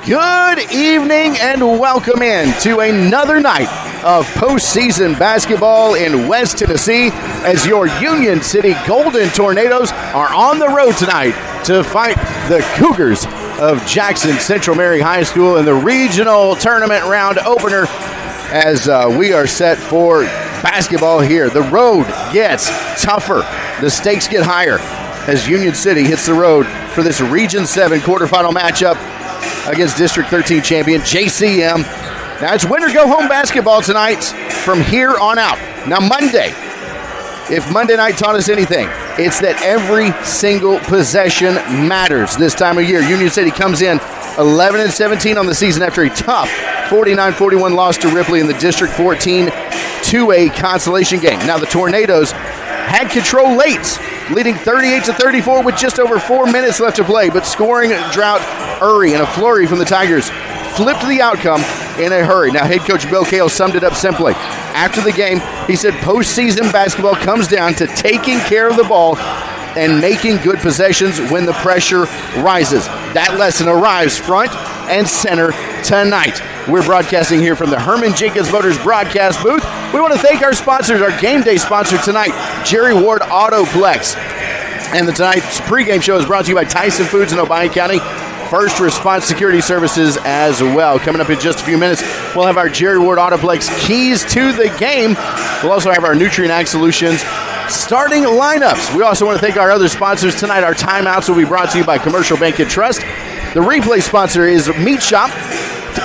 Good evening and welcome in to another night of postseason basketball in West Tennessee as your Union City Golden Tornadoes are on the road tonight to fight the Cougars of Jackson Central Mary High School in the regional tournament round opener as we are set for basketball here. The road gets tougher. The stakes get higher as Union City hits the road for this Region 7 quarterfinal matchup against District 13 champion JCM. Now it's win or go home basketball tonight from here on out. Now Monday, if Monday night taught us anything, it's that every single possession matters this time of year. Union City comes in 11-17 on the season after a tough 49-41 loss to Ripley in the District 14 2A consolation game. Now the Tornadoes had control late, leading 38-34 with just over 4 minutes left to play, but scoring drought Uri and a flurry from the Tigers flipped the outcome in a hurry. Now head coach Bill Cale summed it up simply. After the game, he said postseason basketball comes down to taking care of the ball and making good possessions when the pressure rises. That lesson arrives front and center tonight. We're broadcasting here from the Herman Jenkins Motors broadcast booth. We want to thank our sponsors, our game day sponsor tonight, Jerry Ward Autoplex. And tonight's pregame show is brought to you by Tyson Foods in Obion County, First Response Security Services as well. Coming up in just a few minutes, we'll have our Jerry Ward Autoplex keys to the game. We'll also have our Nutrient Ag Solutions starting lineups. We also want to thank our other sponsors tonight. Our timeouts will be brought to you by Commercial Bank and Trust. The replay sponsor is Meat Shop.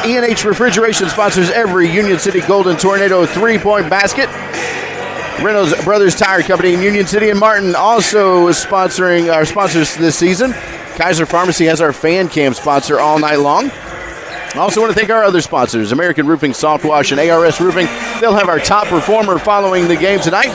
E&H Refrigeration sponsors every Union City Golden Tornado three-point basket. Reynolds Brothers Tire Company in Union City and Martin also sponsoring our sponsors this season. Kaiser Pharmacy has our fan cam sponsor all night long. I also want to thank our other sponsors, American Roofing, Soft Wash, and ARS Roofing. They'll have our top performer following the game tonight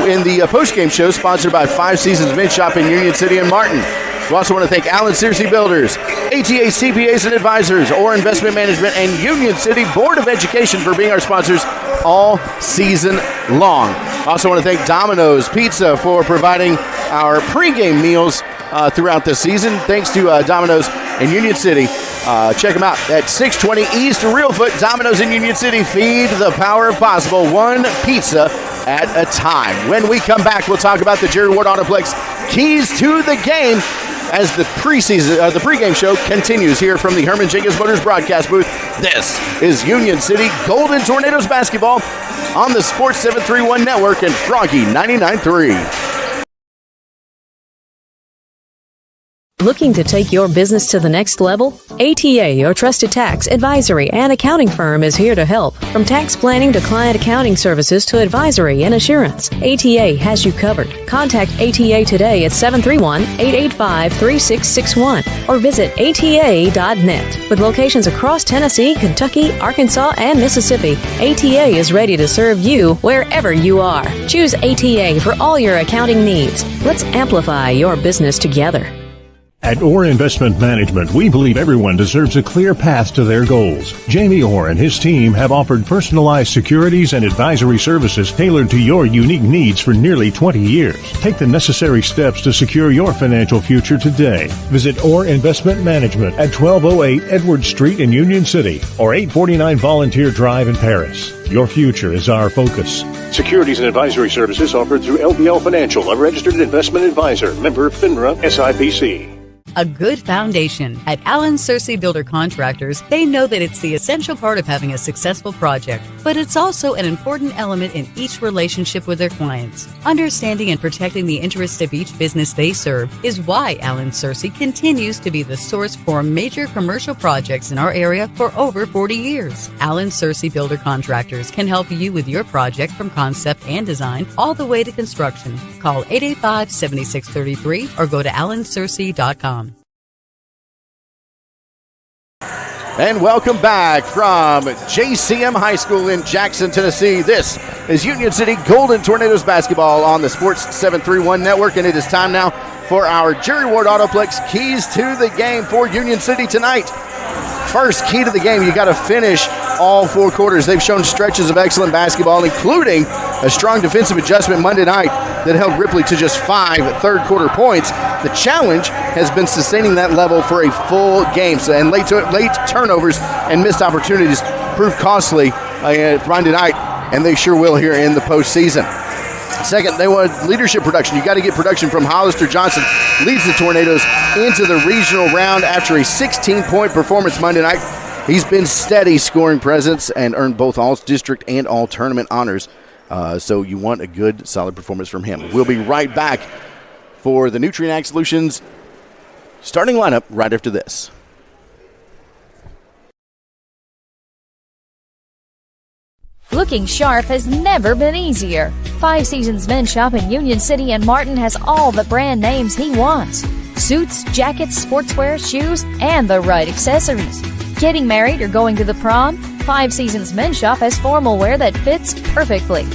in the post-game show sponsored by Five Seasons Men's Shop in Union City and Martin. We also want to thank Allen Searcy Builders, ATA CPAs and Advisors, Orr Investment Management, and Union City Board of Education for being our sponsors all season long. Also want to thank Domino's Pizza for providing our pregame meals throughout the season. Thanks to Domino's in Union City. Check them out at 620 East Reelfoot. Domino's in Union City. Feed the power of possible, one pizza at a time. When we come back, we'll talk about the Jerry Ward Autoplex keys to the game as the pregame show continues here from the Herman Jenkins Motors broadcast booth. This is Union City Golden Tornadoes basketball on the Sports 731 Network and Froggy 99.3. Looking to take your business to the next level? ATA, your trusted tax, advisory, and accounting firm is here to help. From tax planning to client accounting services to advisory and assurance, ATA has you covered. Contact ATA today at 731-885-3661 or visit ATA.net. With locations across Tennessee, Kentucky, Arkansas, and Mississippi, ATA is ready to serve you wherever you are. Choose ATA for all your accounting needs. Let's amplify your business together. At Orr Investment Management, we believe everyone deserves a clear path to their goals. Jamie Orr and his team have offered personalized securities and advisory services tailored to your unique needs for nearly 20 years. Take the necessary steps to secure your financial future today. Visit Orr Investment Management at 1208 Edward Street in Union City or 849 Volunteer Drive in Paris. Your future is our focus. Securities and advisory services offered through LBL Financial, a registered investment advisor, member FINRA SIPC. A good foundation. At Allen Searcy Builder Contractors, they know that it's the essential part of having a successful project, but it's also an important element in each relationship with their clients. Understanding and protecting the interests of each business they serve is why Allen Searcy continues to be the source for major commercial projects in our area for over 40 years. Allen Searcy Builder Contractors can help you with your project from concept and design all the way to construction. Call 885-7633 or go to allensearcy.com. And welcome back from JCM High School in Jackson, Tennessee. This is Union City Golden Tornadoes basketball on the Sports 731 Network, and it is time now for our Jerry Ward Autoplex keys to the game for Union City tonight. First key to the game, you got to finish all four quarters. They've shown stretches of excellent basketball, including a strong defensive adjustment Monday night that held Ripley to just 5 third-quarter points. The challenge has been sustaining that level for a full game. So, and late turnovers and missed opportunities proved costly Friday night, and they sure will here in the postseason. Second, they want leadership production. You got to get production from Hollister Johnson. Leads the Tornadoes into the regional round after a 16-point performance Monday night. He's been steady scoring presence and earned both all-district and all-tournament honors. So you want a good, solid performance from him. We'll be right back for the Nutrient Ag Solutions starting lineup right after this. Looking sharp has never been easier. Five Seasons Men's Shop in Union City and Martin has all the brand names he wants. Suits, jackets, sportswear, shoes, and the right accessories. Getting married or going to the prom? Five Seasons Men's Shop has formal wear that fits perfectly.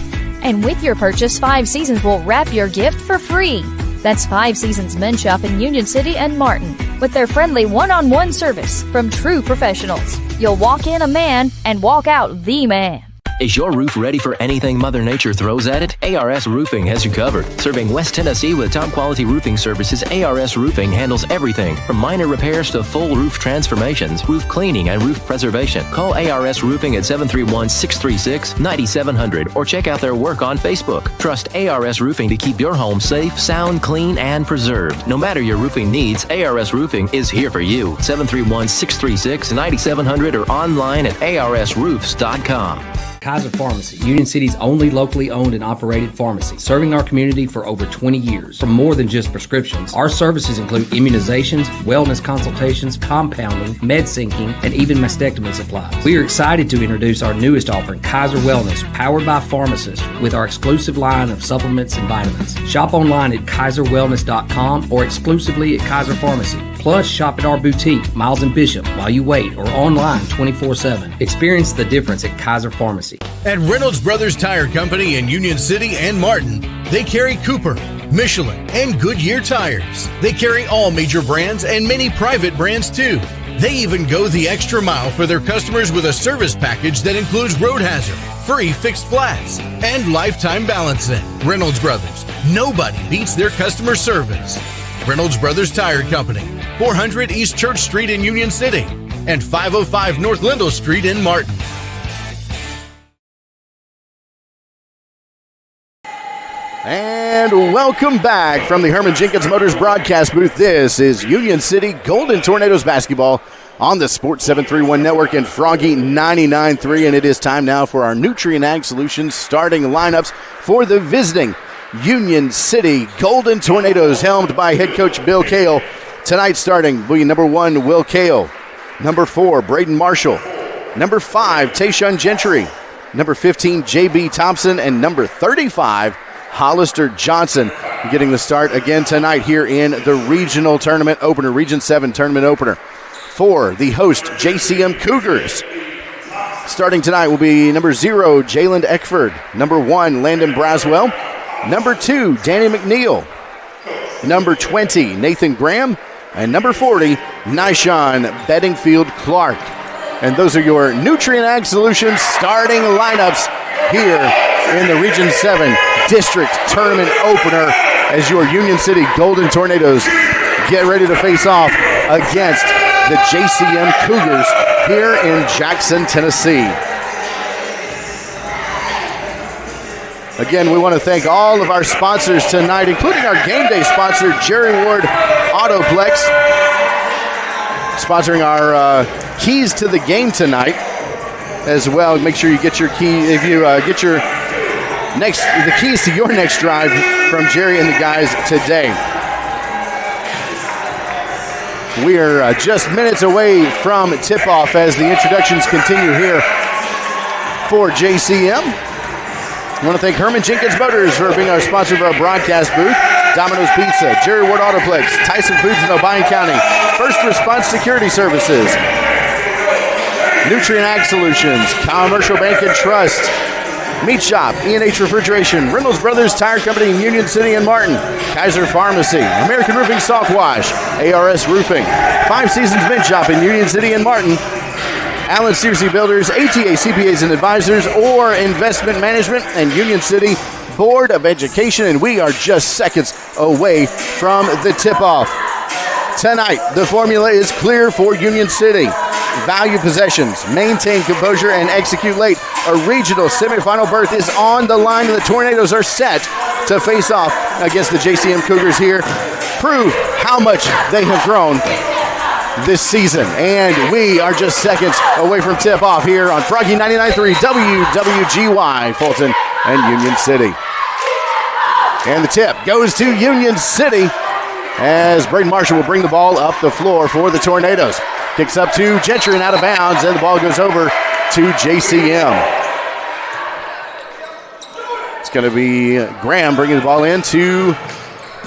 And with your purchase, Five Seasons will wrap your gift for free. That's Five Seasons Men's Shop in Union City and Martin, with their friendly one-on-one service from true professionals. You'll walk in a man and walk out the man. Is your roof ready for anything Mother Nature throws at it? ARS Roofing has you covered. Serving West Tennessee with top-quality roofing services, ARS Roofing handles everything from minor repairs to full roof transformations, roof cleaning, and roof preservation. Call ARS Roofing at 731-636-9700 or check out their work on Facebook. Trust ARS Roofing to keep your home safe, sound, clean, and preserved. No matter your roofing needs, ARS Roofing is here for you. 731-636-9700 or online at arsroofs.com. Kaiser Pharmacy, Union City's only locally owned and operated pharmacy, serving our community for over 20 years. For more than just prescriptions, our services include immunizations, wellness consultations, compounding, med syncing, and even mastectomy supplies. We are excited to introduce our newest offering, Kaiser Wellness, powered by pharmacists, with our exclusive line of supplements and vitamins. Shop online at kaiserwellness.com or exclusively at Kaiser Pharmacy. Plus, shop at our boutique, Miles and Bishop, while you wait, or online 24/7. Experience the difference at Kaiser Pharmacy. At Reynolds Brothers Tire Company in Union City and Martin, they carry Cooper, Michelin, and Goodyear tires. They carry all major brands and many private brands too. They even go the extra mile for their customers with a service package that includes road hazard, free fixed flats, and lifetime balancing. Reynolds Brothers, nobody beats their customer service. Reynolds Brothers Tire Company, 400 East Church Street in Union City and 505 North Lindell Street in Martin. And welcome back from the Herman Jenkins Motors broadcast booth. This is Union City Golden Tornadoes basketball on the Sports 731 Network and Froggy 99.3. And it is time now for our Nutrient Ag Solutions starting lineups for the visiting Union City Golden Tornadoes, helmed by head coach Bill Kale. Tonight starting will be number 1, Will Kale. Number 4, Braden Marshall. Number 5, Tayshaun Gentry. Number 15, J.B. Thompson. And number 35, Hollister Johnson, getting the start again tonight here in the regional tournament opener, Region 7 tournament opener. For the host, JCM Cougars. Starting tonight will be number 0, Jalen Eckford. Number 1, Landon Braswell. Number 2, Danny McNeil. Number 20, Nathan Graham. And number 40, Nishon Bedingfield Clark. And those are your Nutrient Ag Solutions starting lineups here in the Region 7 District Tournament opener as your Union City Golden Tornadoes get ready to face off against the JCM Cougars here in Jackson, Tennessee. Again, we want to thank all of our sponsors tonight, including our game day sponsor, Jerry Ward Autoplex, sponsoring our keys to the game tonight as well. Make sure you get your key, if you get your the keys to your next drive from Jerry and the guys today. We are just minutes away from tip-off as the introductions continue here for JCM. I want to thank Herman Jenkins Motors for being our sponsor of our broadcast booth. Domino's Pizza, Jerry Ward Autoplex, Tyson Foods in Obion County, First Response Security Services, Nutrient Ag Solutions, Commercial Bank and Trust, Meat Shop, E&H Refrigeration, Reynolds Brothers Tire Company in Union City and Martin, Kaiser Pharmacy, American Roofing Soft Wash, ARS Roofing, Five Seasons Men's Shop in Union City and Martin, Allen Searcy Builders, ATA CPAs and Advisors, or Investment Management, and Union City Board of Education, and we are just seconds away from the tip-off. Tonight, the formula is clear for Union City. Value possessions, maintain composure, and execute late. A regional semifinal berth is on the line, and the Tornadoes are set to face off against the JCM Cougars here. Prove how much they have grown this season. And we are just seconds away from tip-off here on Froggy 99.3 WWGY, Fulton and Union City. And the tip goes to Union City as Braden Marshall will bring the ball up the floor for the Tornadoes. Kicks up to Gentry and out of bounds, and the ball goes over to JCM. It's going to be Graham bringing the ball in to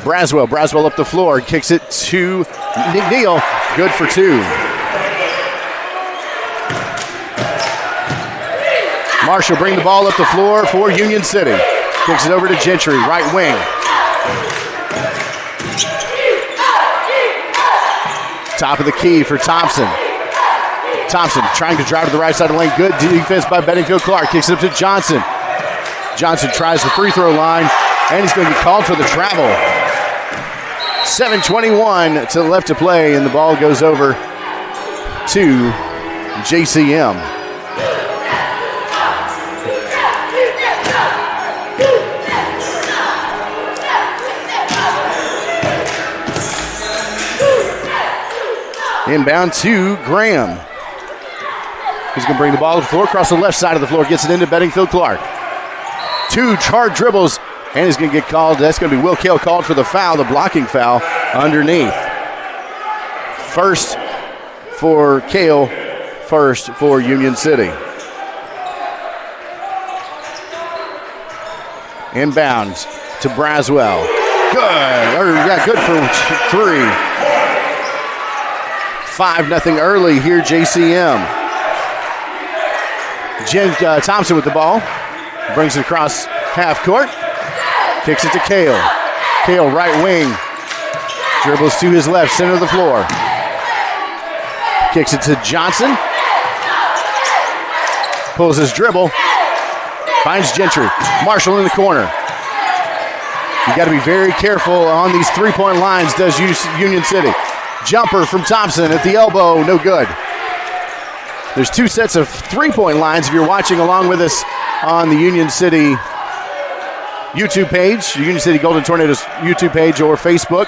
Braswell. Braswell up the floor, kicks it to McNeil. Good for two. Marshall bring the ball up the floor for Union City. Kicks it over to Gentry, right wing. Top of the key for Thompson. Thompson trying to drive to the right side of the lane. Good defense by Bedingfield Clark. Kicks it up to Johnson. Johnson tries the free throw line, and he's going to be called for the travel. 7:21 to left to play, and the ball goes over to JCM. Inbound to Graham. He's going to bring the ball to the floor, across the left side of the floor, gets it into Bedingfield Clark. Two hard dribbles, and he's going to get called. That's going to be Will Kale called for the foul, the blocking foul underneath. First for Kale, first for Union City. Inbounds to Braswell. Good for three. 5-0 early here, JCM. Thompson with the ball. Brings it across half court. Kicks it to Kale. Kale, right wing. Dribbles to his left, center of the floor. Kicks it to Johnson. Pulls his dribble. Finds Gentry. Marshall in the corner. You got to be very careful on these three-point lines, does Union City. Jumper from Thompson at the elbow, no good. There's two sets of three-point lines if you're watching along with us on the Union City YouTube page, the Union City Golden Tornadoes YouTube page or Facebook.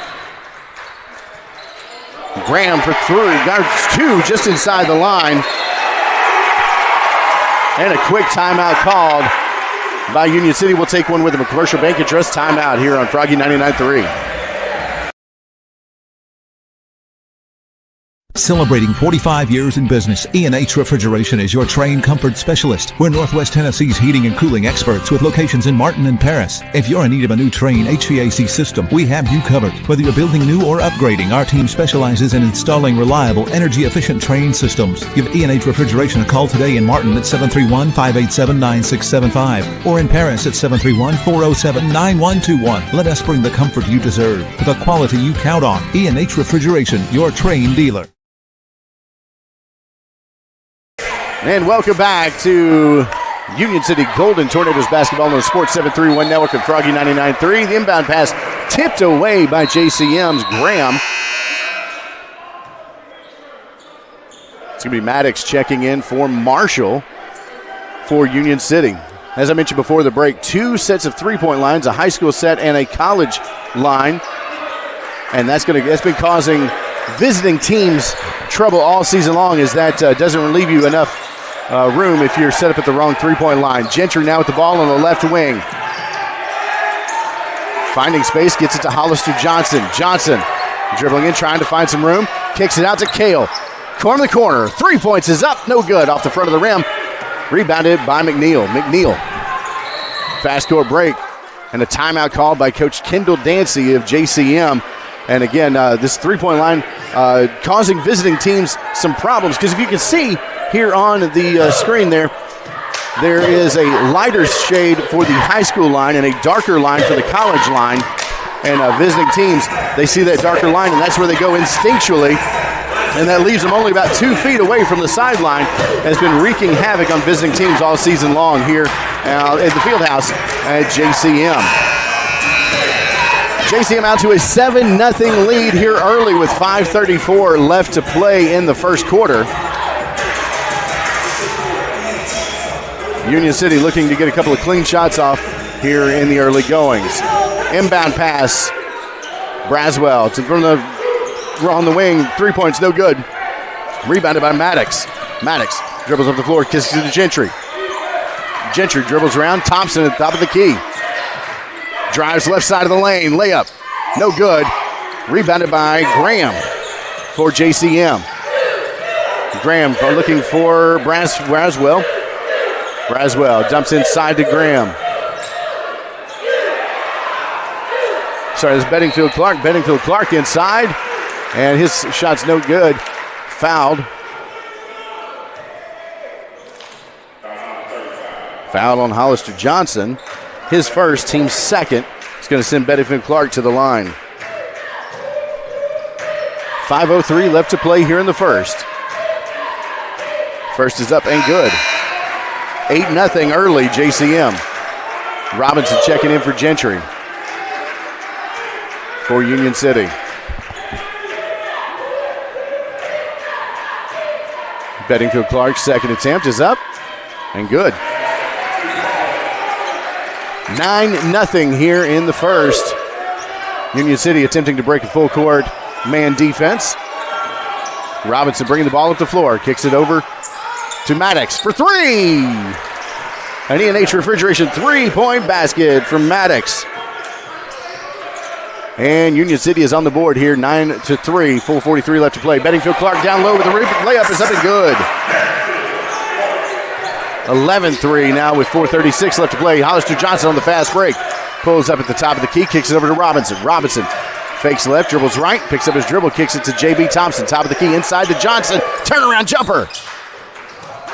Graham for three, got two just inside the line. And a quick timeout called by Union City. We'll take one with them, a commercial bank address timeout here on Froggy 99.3. Celebrating 45 years in business, E&H Refrigeration is your Trane comfort specialist. We're Northwest Tennessee's heating and cooling experts with locations in Martin and Paris. If you're in need of a new Trane HVAC system, we have you covered. Whether you're building new or upgrading, our team specializes in installing reliable, energy-efficient Trane systems. Give E&H Refrigeration a call today in Martin at 731-587-9675 or in Paris at 731-407-9121. Let us bring the comfort you deserve with the quality you count on. E&H Refrigeration, your Trane dealer. And welcome back to Union City Golden Tornadoes basketball on the Sports 731 Network and Froggy 99.3. The inbound pass tipped away by JCM's Graham. It's going to be Maddox checking in for Marshall for Union City. As I mentioned before the break, two sets of three-point lines, a high school set and a college line. And that's been causing visiting teams trouble all season long, as that doesn't relieve you enough room if you're set up at the wrong three-point line. Gentry now with the ball on the left wing. Finding space, gets it to Hollister Johnson. Johnson dribbling in, trying to find some room. Kicks it out to Kale. Corner the corner. 3 points is up. No good. Off the front of the rim. Rebounded by McNeil. McNeil. Fast court break. And a timeout called by Coach Kendall Dancy of JCM. And again, this three-point line causing visiting teams some problems, because if you can see here on the screen there is a lighter shade for the high school line and a darker line for the college line. And visiting teams, they see that darker line, and that's where they go instinctually And that leaves him only about 2 feet away from the sideline. Has been wreaking havoc on visiting teams all season long here at the Fieldhouse at JCM. JCM out to a 7-0 lead here early with 5:34 left to play in the first quarter. Union City looking to get a couple of clean shots off here in the early goings. Inbound pass. Braswell on the wing. 3 points, no good. Rebounded by Maddox. Maddox dribbles up the floor, kisses it to Gentry. Gentry dribbles around. Thompson at the top of the key. Drives left side of the lane. Layup. No good. Rebounded by Graham for JCM. Graham looking for Braswell. Braswell dumps inside to Graham. Sorry, it's Bedingfield Clark. Bedingfield Clark inside. And his shot's no good. Fouled. Foul on Hollister Johnson. His first, team's second. It's going to send Bedingfield Clark to the line. 5:03 left to play here in the first. First is up and good. 8-0 early, JCM. Robinson checking in for Gentry for Union City. Bedingfield Clark's second attempt is up and good. 9-0 here in the first. Union City attempting to break a full court man defense. Robinson bringing the ball up the floor. Kicks it over to Maddox for three. An E&H Refrigeration 3-point basket from Maddox. And Union City is on the board here, 9-3. Full 43 left to play. Bedingfield Clark down low with the layup is up and good. 11-3 now with 4:36 left to play. Hollister Johnson on the fast break. Pulls up at the top of the key, kicks it over to Robinson. Robinson fakes left, dribbles right, picks up his dribble, kicks it to J.B. Thompson. Top of the key, inside to Johnson. Turnaround jumper.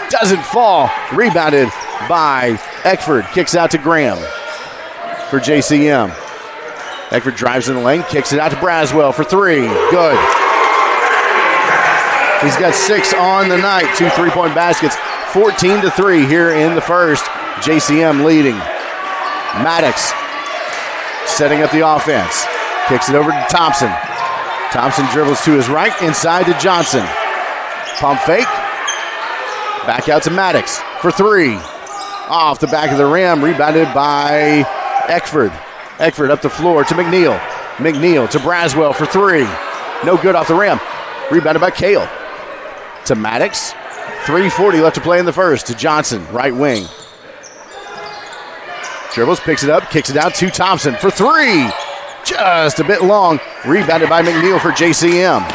Doesn't fall. Rebounded by Eckford. Kicks out to Graham for JCM. Eckford drives in the lane, kicks it out to Braswell for three. Good. He's got 6 on the night. 2 3-point baskets. 14-3 here in the first. JCM leading. Maddox setting up the offense. Kicks it over to Thompson. Thompson dribbles to his right, inside to Johnson. Pump fake. Back out to Maddox for three. Off the back of the rim, rebounded by Eckford. Eckford up the floor to McNeil. McNeil to Braswell for three. No good off the rim. Rebounded by Cale. To Maddox. 3:40 left to play in the first. To Johnson, right wing. Dribbles, picks it up, kicks it out to Thompson for three. Just a bit long. Rebounded by McNeil for JCM.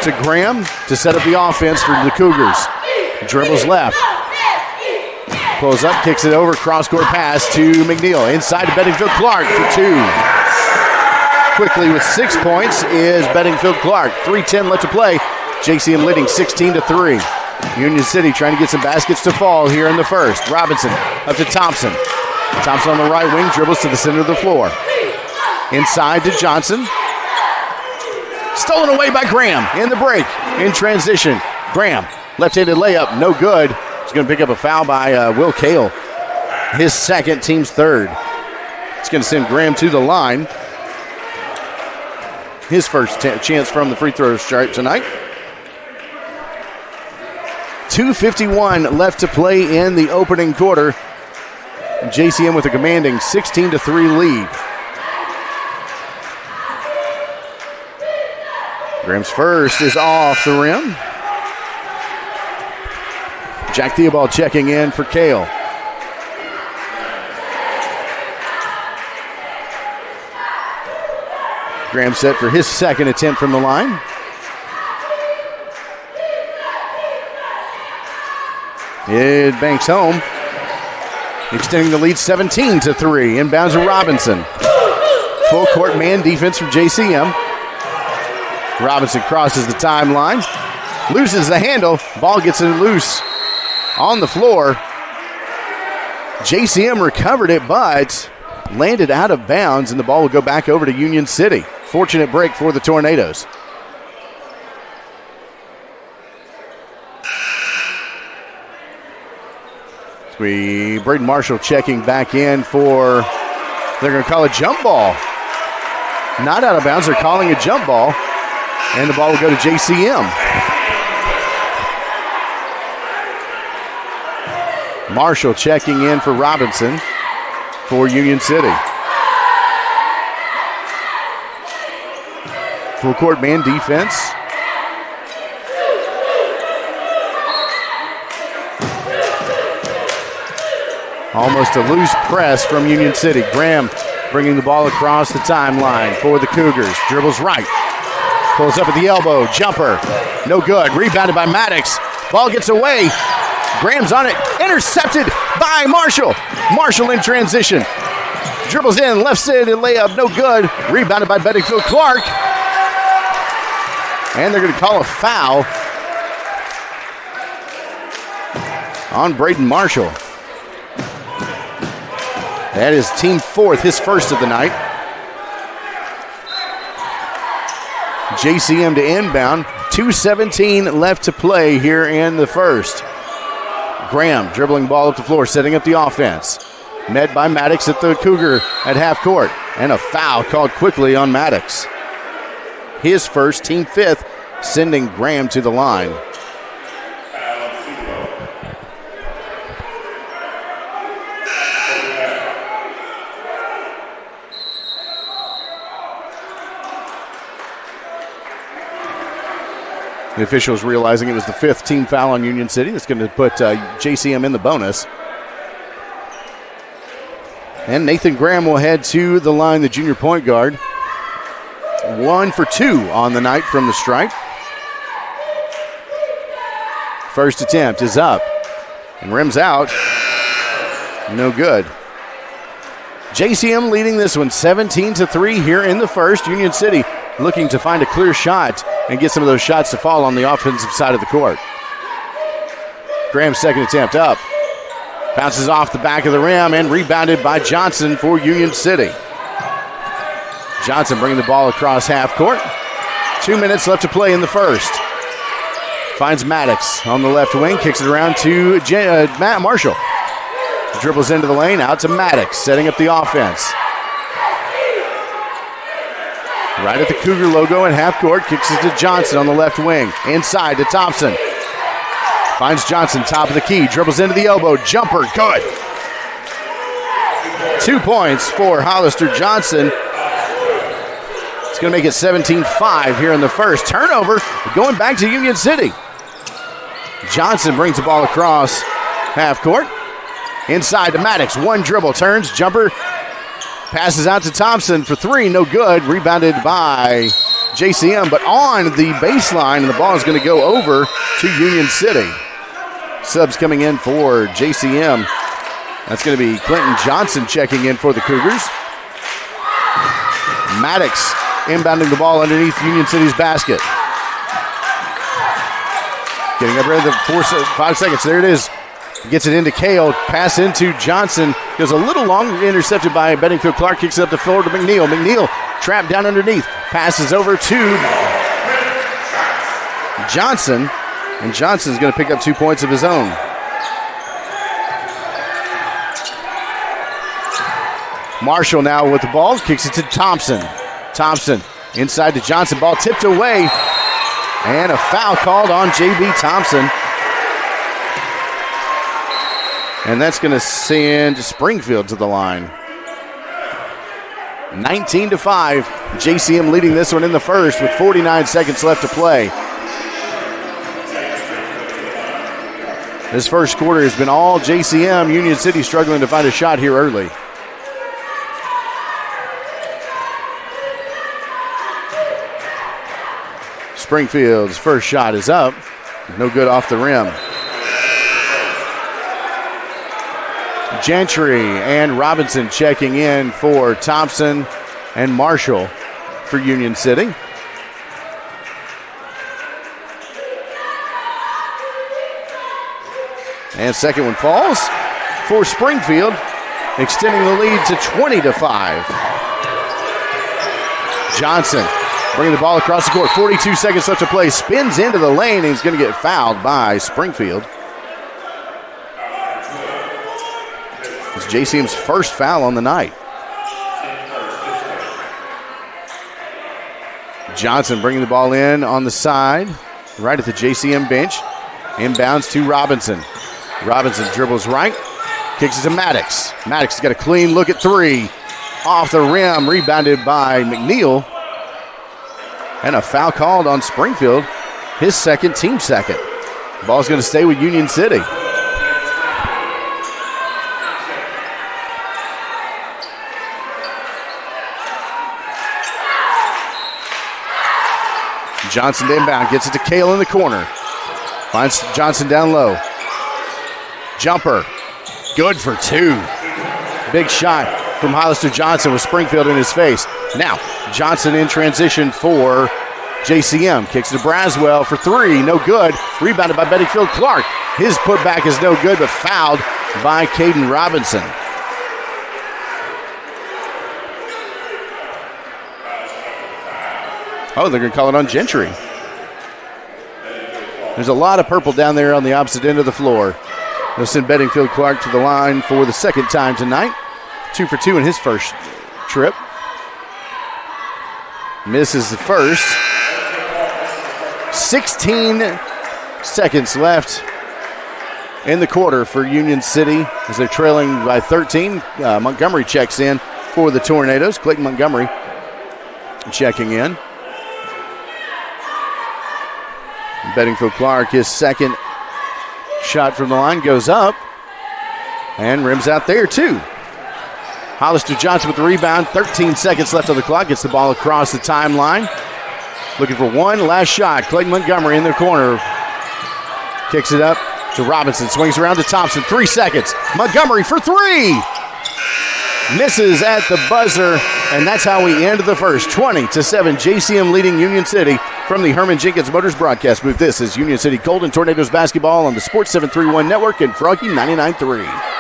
To Graham to set up the offense for the Cougars. Dribbles left. Pulls up, kicks it over, cross-court pass to McNeil. Inside to Bedingfield Clark for two. Quickly with 6 points is Bedingfield Clark. 3:10 left to play. JCM leading 16-3. Union City trying to get some baskets to fall here in the first. Robinson up to Thompson. Thompson on the right wing, dribbles to the center of the floor. Inside to Johnson. Stolen away by Graham in the break. In transition. Graham, left-handed layup, no good. He's going to pick up a foul by Will Cale. His second, team's third. It's going to send Graham to the line. His first chance from the free throw stripe tonight. 2:51 left to play in the opening quarter. JCM with a commanding 16-3 lead. Graham's first is off the rim. Jack Theobald checking in for Cale. Graham set for his second attempt from the line. It banks home, extending the lead 17-3. Inbounds to Robinson. Full court man defense from JCM. Robinson crosses the timeline, loses the handle. Ball gets it loose on the floor. JCM recovered it, but landed out of bounds, and the ball will go back over to Union City. unfortunate break for the Tornadoes. Braden Marshall checking back in for, they're going to call a jump ball. Not out of bounds, they're calling a jump ball. And the ball will go to JCM. Marshall checking in for Robinson for Union City. Full court man defense. Almost a loose press from Union City. Graham bringing the ball across the timeline for the Cougars. Dribbles right. Pulls up at the elbow. Jumper. No good. Rebounded by Maddox. Ball gets away. Graham's on it. Intercepted by Marshall. Marshall in transition. Dribbles in. Left-sided layup. No good. Rebounded by Bedingfield Clark. And they're going to call a foul on Braden Marshall. That is team fourth, his first of the night. JCM to inbound. 2:17 left to play here in the first. Graham dribbling ball up the floor, setting up the offense. Met by Maddox at the Cougar at half court. And a foul called quickly on Maddox. His first, team fifth, sending Graham to the line. The officials realizing it was the fifth team foul on Union City. That's going to put JCM in the bonus. And Nathan Graham will head to the line, the junior point guard. 1 for 2 on the night from the stripe. First attempt is up and rims out. No good. JCM leading this one 17-3 here in the first. Union City looking to find a clear shot and get some of those shots to fall on the offensive side of the court. Graham's second attempt up. Bounces off the back of the rim and rebounded by Johnson for Union City. Johnson bringing the ball across half court. 2 minutes left to play in the first. Finds Maddox on the left wing, kicks it around to Matt Marshall. Dribbles into the lane, out to Maddox, setting up the offense. Right at the Cougar logo at half court, kicks it to Johnson on the left wing. Inside to Thompson. Finds Johnson, top of the key, dribbles into the elbow, jumper, good. 2 points for Hollister Johnson. It's going to make it 17-5 here in the first. Turnover going back to Union City. Johnson brings the ball across half court. Inside to Maddox, one dribble, turns, jumper. Passes out to Thompson for three, no good. Rebounded by JCM, but on the baseline, and the ball is going to go over to Union City. Subs coming in for JCM. That's going to be Clinton Johnson checking in for the Cougars. Maddox inbounding the ball underneath Union City's basket. Getting up ready the 5 seconds. There it is. Gets it into Kale. Pass into Johnson. Goes a little long. Intercepted by Bedingfield Clark. Kicks it up the floor to McNeil. McNeil trapped down underneath. Passes over to Johnson. And Johnson's going to pick up 2 points of his own. Marshall now with the ball. Kicks it to Thompson. Thompson inside to Johnson. Ball tipped away. And a foul called on J.B. Thompson. And that's going to send Springfield to the line. 19-5. JCM leading this one in the first with 49 seconds left to play. This first quarter has been all JCM. Union City struggling to find a shot here early. Springfield's first shot is up. No good off the rim. Gentry and Robinson checking in for Thompson and Marshall for Union City. And second one falls for Springfield, extending the lead to 20-5. Johnson bringing the ball across the court. 42 seconds left to play. Spins into the lane, and he's going to get fouled by Springfield. It's JCM's first foul on the night. Johnson bringing the ball in on the side, right at the JCM bench. Inbounds to Robinson. Robinson dribbles right, kicks it to Maddox. Maddox has got a clean look at three. Off the rim, rebounded by McNeil. And a foul called on Springfield, his second, team second. The ball's going to stay with Union City. Johnson inbound, gets it to Cale in the corner. Finds Johnson down low. Jumper, good for two. Big shot from Hollister Johnson with Springfield in his face. Now, Johnson in transition for JCM. Kicks it to Braswell for three, no good. Rebounded by Bettyfield Clark. His putback is no good, but fouled by Caden Robinson. Oh, they're going to call it on Gentry. There's a lot of purple down there on the opposite end of the floor. They'll send Bettingfield Clark to the line for the second time tonight. 2 for 2 in his first trip. Misses the first. 16 seconds left in the quarter for Union City as they're trailing by 13. Montgomery checks in for the Tornadoes. Clayton Montgomery checking in. Bettingfield Clark, his second shot from the line goes up and rims out there too. Hollister Johnson with the rebound. 13 seconds left on the clock. Gets the ball across the timeline. Looking for one last shot. Clayton Montgomery in the corner. Kicks it up to Robinson. Swings around to Thompson. 3 seconds. Montgomery for three. Misses at the buzzer. And that's how we end the first. 20-7. JCM leading Union City from the Herman Jenkins Motors broadcast booth. This is Union City Golden Tornadoes basketball on the Sports 731 Network and Froggy 99.3.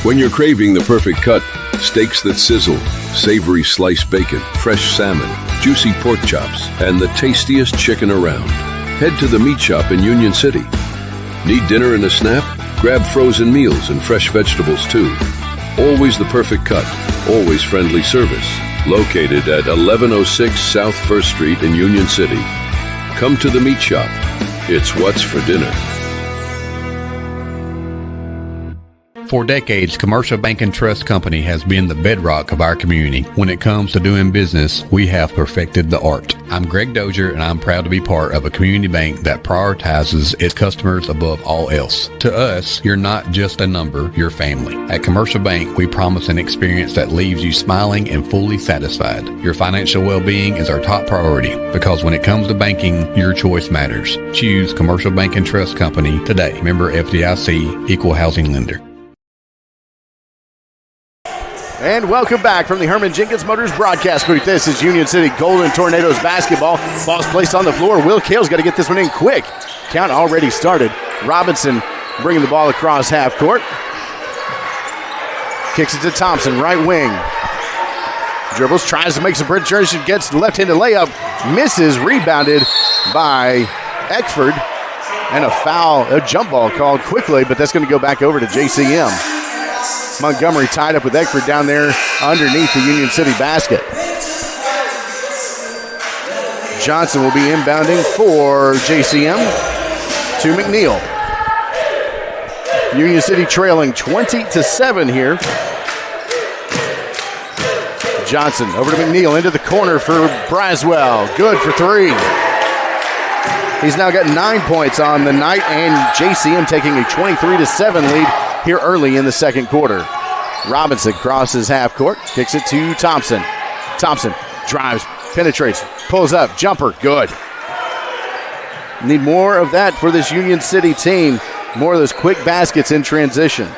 When you're craving the perfect cut, steaks that sizzle, savory sliced bacon, fresh salmon, juicy pork chops, and the tastiest chicken around, head to the Meat Shop in Union City. Need dinner in a snap? Grab frozen meals and fresh vegetables too. Always the perfect cut, always friendly service. Located at 1106 South 1st Street in Union City. Come to the Meat Shop. It's what's for dinner. For decades, Commercial Bank and Trust Company has been the bedrock of our community. When it comes to doing business, we have perfected the art. I'm Greg Dozier, and I'm proud to be part of a community bank that prioritizes its customers above all else. To us, you're not just a number, you're family. At Commercial Bank, we promise an experience that leaves you smiling and fully satisfied. Your financial well-being is our top priority, because when it comes to banking, your choice matters. Choose Commercial Bank and Trust Company today. Member FDIC, Equal Housing Lender. And welcome back from the Herman Jenkins Motors broadcast booth. This is Union City Golden Tornadoes basketball. Ball's placed on the floor. Will Cale's got to get this one in quick. Count already started. Robinson bringing the ball across half court. Kicks it to Thompson, right wing. Dribbles, tries to make some penetration, gets the left-handed layup. Misses, rebounded by Eckford. And a foul, a jump ball called quickly, but that's going to go back over to JCM. Montgomery tied up with Eckford down there underneath the Union City basket. Johnson will be inbounding for JCM to McNeil. Union City trailing 20-7 here. Johnson over to McNeil into the corner for Braswell. Good for three. He's now got 9 points on the night, and JCM taking a 23-7 lead here early in the second quarter. Robinson crosses half court, kicks it to Thompson. Thompson drives, penetrates, pulls up, jumper, good. Need more of that for this Union City team. More of those quick baskets in transition.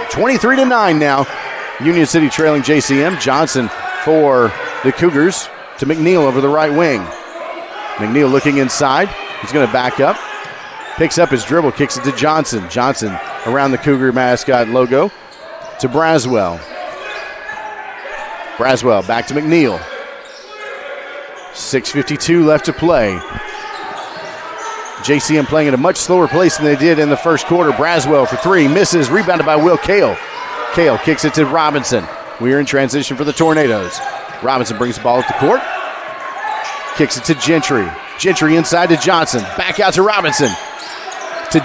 23-9 now. Union City trailing JCM. Johnson for the Cougars to McNeil over the right wing. McNeil looking inside. He's going to back up. Picks up his dribble, kicks it to Johnson. Johnson around the Cougar mascot logo. to Braswell. Braswell back to McNeil. 6:52 left to play. JCM playing at a much slower pace than they did in the first quarter. Braswell for three, misses, rebounded by Will Kale. Kale kicks it to Robinson. We are in transition for the Tornadoes. Robinson brings the ball up the court. Kicks it to Gentry. Gentry inside to Johnson. Back out to Robinson. To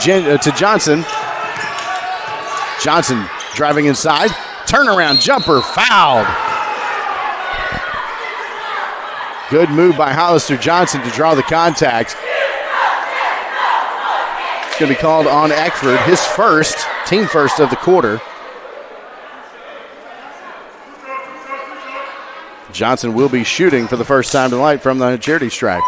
Johnson. Johnson driving inside. Turnaround jumper, fouled. Good move by Hollister Johnson to draw the contact. It's going to be called on Eckford, his first, team first of the quarter. Johnson will be shooting for the first time tonight from the charity stripe.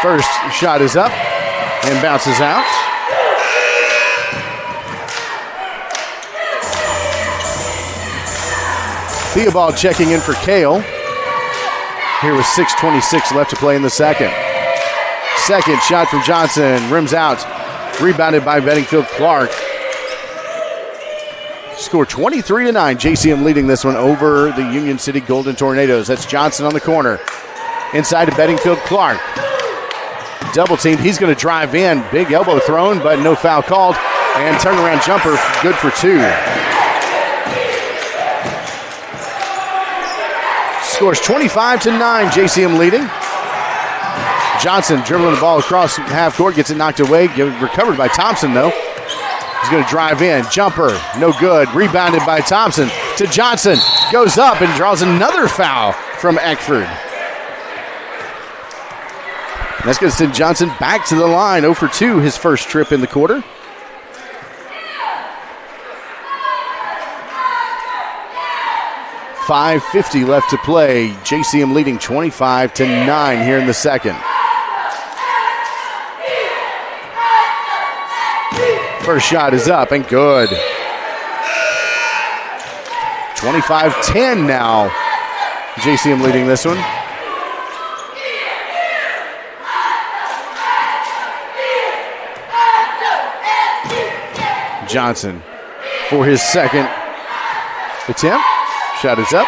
First shot is up and bounces out. Theobald checking in for Kale. Here with 6:26 left to play in the second. Second shot from Johnson, rims out. Rebounded by Bedingfield Clark. Score 23-9. JCM leading this one over the Union City Golden Tornadoes. That's Johnson on the corner. Inside to Bedingfield Clark. Double teamed. He's going to drive in. Big elbow thrown, but no foul called. And turnaround jumper, good for two. Scores 25-9. JCM leading. Johnson dribbling the ball across half court, gets it knocked away. Recovered by Thompson, though. He's going to drive in. Jumper, no good. Rebounded by Thompson to Johnson. Goes up and draws another foul from Eckford. That's going to send Johnson back to the line. 0 for 2, his first trip in the quarter. .550 left to play. JCM leading 25-9 here in the second. First shot is up and good. 25-10 now. JCM leading this one. Johnson for his second attempt. Shot is up.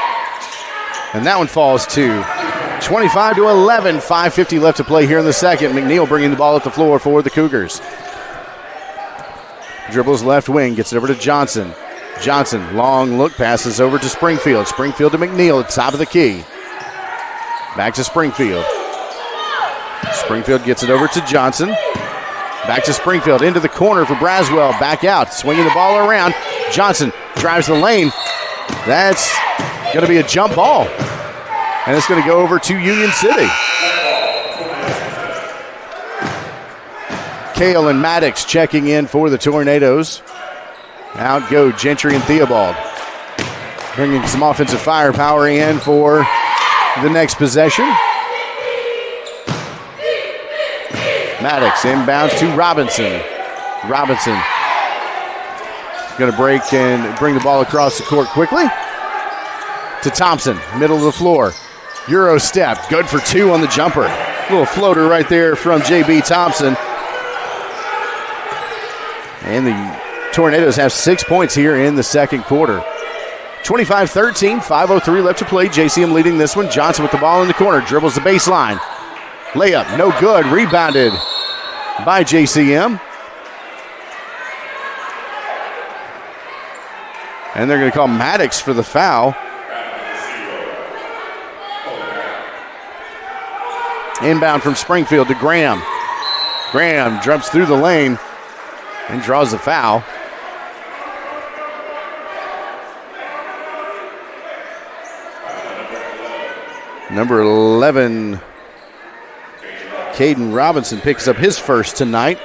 And that one falls to 25-11. 5:50 left to play here in the second. McNeil bringing the ball up the floor for the Cougars. Dribbles left wing, gets it over to Johnson. Johnson, long look, passes over to Springfield. Springfield to McNeil at the top of the key. Back to Springfield. Springfield gets it over to Johnson. Back to Springfield, into the corner for Braswell. Back out, swinging the ball around. Johnson drives the lane. That's going to be a jump ball. And it's going to go over to Union City. Kale and Maddox checking in for the Tornadoes. Out go Gentry and Theobald. Bringing some offensive firepower in for the next possession. Maddox inbounds to Robinson. Robinson going to break and bring the ball across the court quickly. To Thompson, middle of the floor. Euro step, good for two on the jumper. Little floater right there from J.B. Thompson. And the Tornadoes have 6 points here in the second quarter. 25-13, 5:03 left to play. JCM leading this one. Johnson with the ball in the corner, dribbles the baseline. Layup, no good, rebounded by JCM. And they're going to call Maddox for the foul. Inbound from Springfield to Graham. Graham jumps through the lane and draws the foul. Number 11, Caden Robinson picks up his first tonight.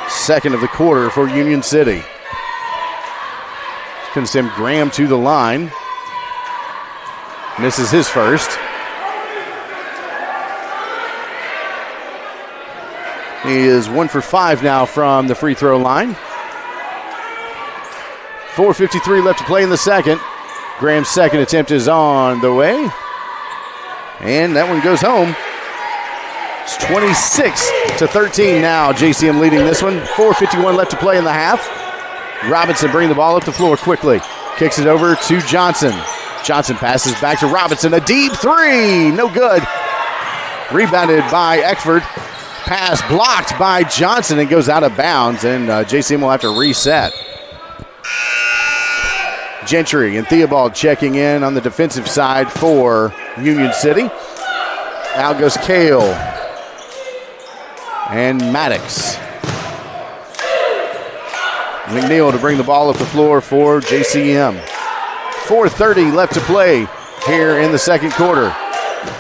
Second of the quarter for Union City. It's going to send Graham to the line. Misses his first. He is 1 for 5 now from the free throw line. 4:53 left to play in the second. Graham's second attempt is on the way. And that one goes home. It's 26-13 now. JCM leading this one. 4:51 left to play in the half. Robinson bringing the ball up the floor quickly. Kicks it over to Johnson. Johnson passes back to Robinson. A deep three. No good. Rebounded by Eckford. Pass blocked by Johnson and goes out of bounds, and JCM will have to reset. Gentry and Theobald checking in on the defensive side for Union City. Out goes Kale and Maddox. McNeil to bring the ball up the floor for JCM. 4:30 left to play here in the second quarter.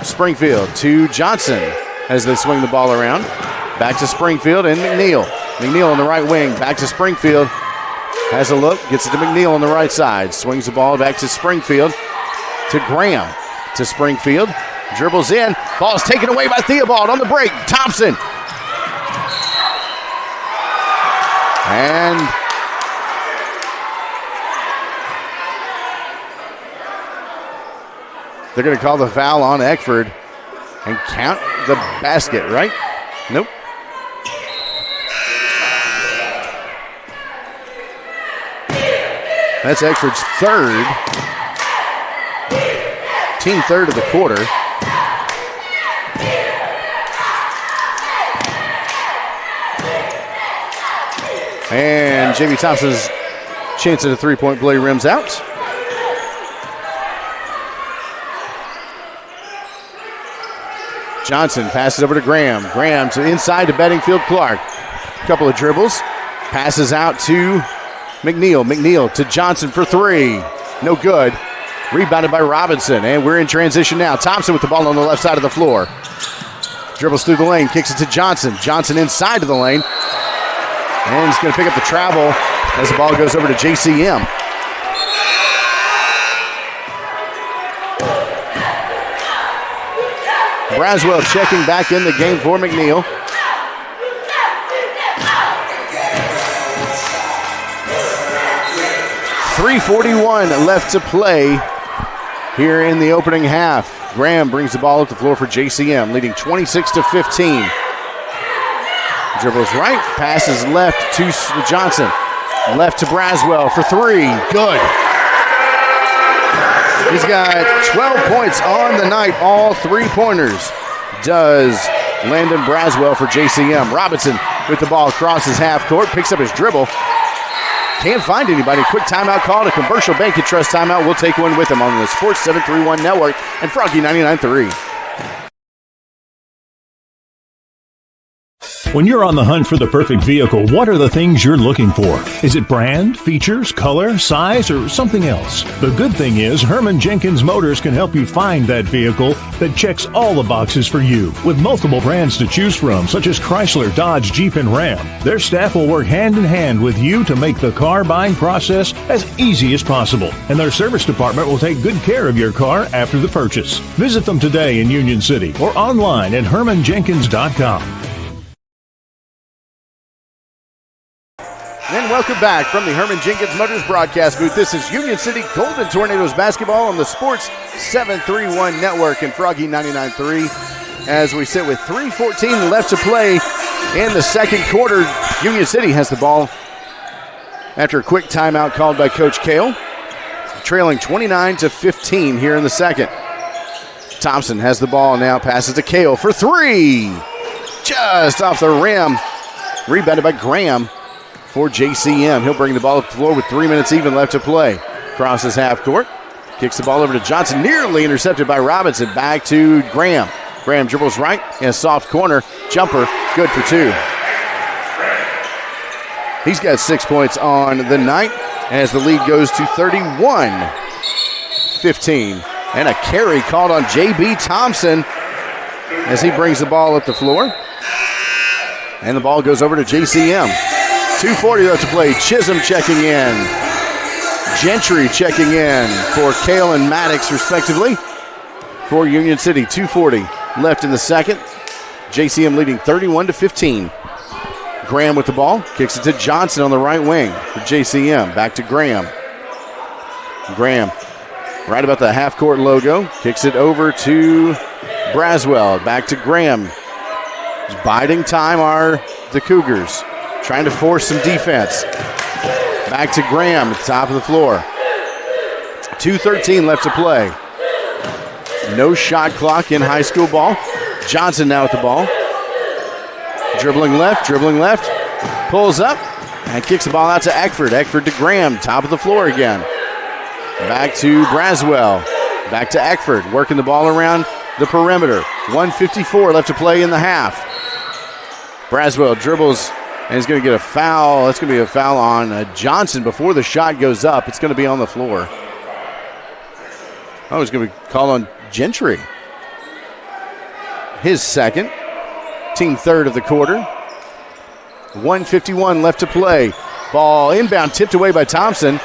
Springfield to Johnson as they swing the ball around. Back to Springfield and McNeil. McNeil on the right wing. Back to Springfield. Has a look. Gets it to McNeil on the right side. Swings the ball back to Springfield. To Graham. To Springfield. Dribbles in. Ball is taken away by Theobald on the break. Thompson. And they're going to call the foul on Eckford and count the basket, right? Nope. That's Eckford's third. Team third of the quarter. And Jamie Thompson's chance at a three-point play rims out. Johnson passes over to Graham. Graham to inside to Bedingfield Clark. Couple of dribbles. Passes out to McNeil. McNeil to Johnson for three. No good. Rebounded by Robinson. And we're in transition now. Thompson with the ball on the left side of the floor. Dribbles through the lane. Kicks it to Johnson. Johnson inside of the lane. And he's going to pick up the travel as the ball goes over to JCM. Braswell checking back in the game for McNeil. .341 left to play here in the opening half. Graham brings the ball up the floor for JCM, leading 26-15. Dribbles right, passes left to Johnson. Left to Braswell for three. Good. He's got 12 points on the night, all three-pointers. Does Landon Braswell for JCM. Robinson with the ball crosses half court, picks up his dribble. Can't find anybody. Quick timeout called. A Commercial Bank and Trust timeout. We'll take one with him on the Sports 731 Network and Froggy 99.3. When you're on the hunt for the perfect vehicle, what are the things you're looking for? Is it brand, features, color, size, or something else? The good thing is Herman Jenkins Motors can help you find that vehicle that checks all the boxes for you. With multiple brands to choose from, such as Chrysler, Dodge, Jeep, and Ram, their staff will work hand in hand with you to make the car buying process as easy as possible. And their service department will take good care of your car after the purchase. Visit them today in Union City or online at HermanJenkins.com. And welcome back from the Herman Jenkins Motors broadcast booth. This is Union City Golden Tornadoes basketball on the Sports 731 Network and Froggy 99.3. As we sit with 3:14 left to play in the second quarter, Union City has the ball after a quick timeout called by Coach Kale, trailing 29-15 here in the second. Thompson has the ball now, passes to Kale for three. Just off the rim. Rebounded by Graham for JCM. He'll bring the ball up the floor with 3 minutes even left to play. Crosses half court. Kicks the ball over to Johnson. Nearly intercepted by Robinson. Back to Graham. Graham dribbles right in a soft corner. Jumper. Good for two. He's got 6 points on the night as the lead goes to 31-15. And a carry called on J.B. Thompson as he brings the ball up the floor. And the ball goes over to JCM. 2:40 left to play. Chisholm checking in. Gentry checking in for Kale and Maddox, respectively, for Union City. 2:40 left in the second. JCM leading 31-15. Graham with the ball. Kicks it to Johnson on the right wing for JCM. Back to Graham. Graham right about the half-court logo. Kicks it over to Braswell. Back to Graham. Just biding time are the Cougars, trying to force some defense. Back to Graham at the top of the floor. 2:13 left to play. No shot clock in high school ball. Johnson now with the ball. Dribbling left, pulls up, and kicks the ball out to Eckford. Eckford to Graham, top of the floor again. Back to Braswell. Back to Eckford, working the ball around the perimeter. 1:54 left to play in the half. Braswell dribbles and is going to get a foul. That's going to be a foul on Johnson before the shot goes up. It's going to be on the floor. Oh, it's going to be called on Gentry. His second. Team third of the quarter. 1:51 left to play. Ball inbound, tipped away by Thompson.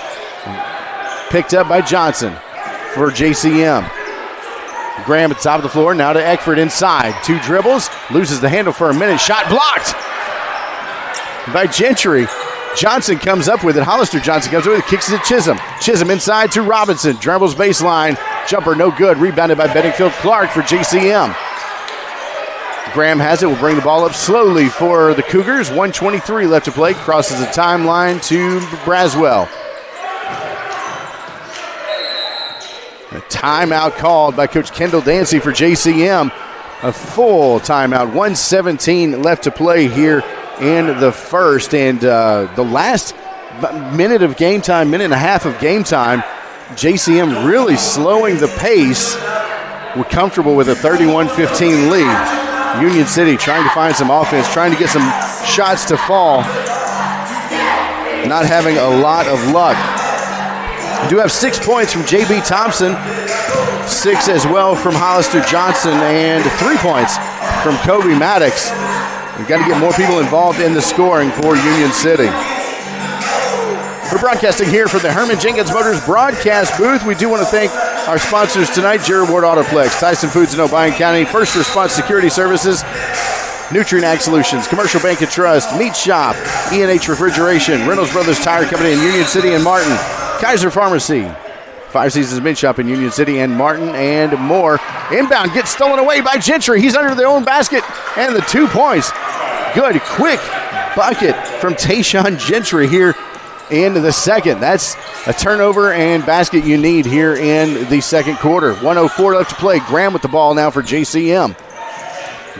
Picked up by Johnson for JCM. Graham at the top of the floor, now to Eckford inside. 2 dribbles, loses the handle for a minute. Shot blocked by Gentry. Johnson comes up with it. Hollister Johnson comes up with it, kicks it to Chisholm. Chisholm inside to Robinson. Dribbles baseline. Jumper no good. Rebounded by Bedingfield Clark for JCM. Graham has it. Will bring the ball up slowly for the Cougars. 1:23 left to play. Crosses the timeline to Braswell. A timeout called by Coach Kendall Dancy for JCM. A full timeout. 1:17 left to play here in the first. And the last minute of game time, minute and a half of game time, JCM really slowing the pace. We're comfortable with a 31-15 lead. Union City trying to find some offense, trying to get some shots to fall. Not having a lot of luck. We do have 6 points from J.B. Thompson, 6 as well from Hollister Johnson, and 3 points from Kobe Maddox. We've got to get more people involved in the scoring for Union City. We're broadcasting here from the Herman Jenkins Motors broadcast booth. We do want to thank our sponsors tonight, Jared Ward Autoplex, Tyson Foods in Obion County, First Response Security Services, Nutrient Ag Solutions, Commercial Bank and Trust, Meat Shop, E&H Refrigeration, Reynolds Brothers Tire Company in Union City and Martin, Kaiser Pharmacy, 5 Seasons Meat Shop in Union City and Martin, and more. Inbound gets stolen away by Gentry. He's under their own basket, and the 2 points. Good, quick bucket from Tayshawn Gentry here in the second. That's a turnover and basket you need here in the second quarter. 1:04 left to play. Graham with the ball now for JCM.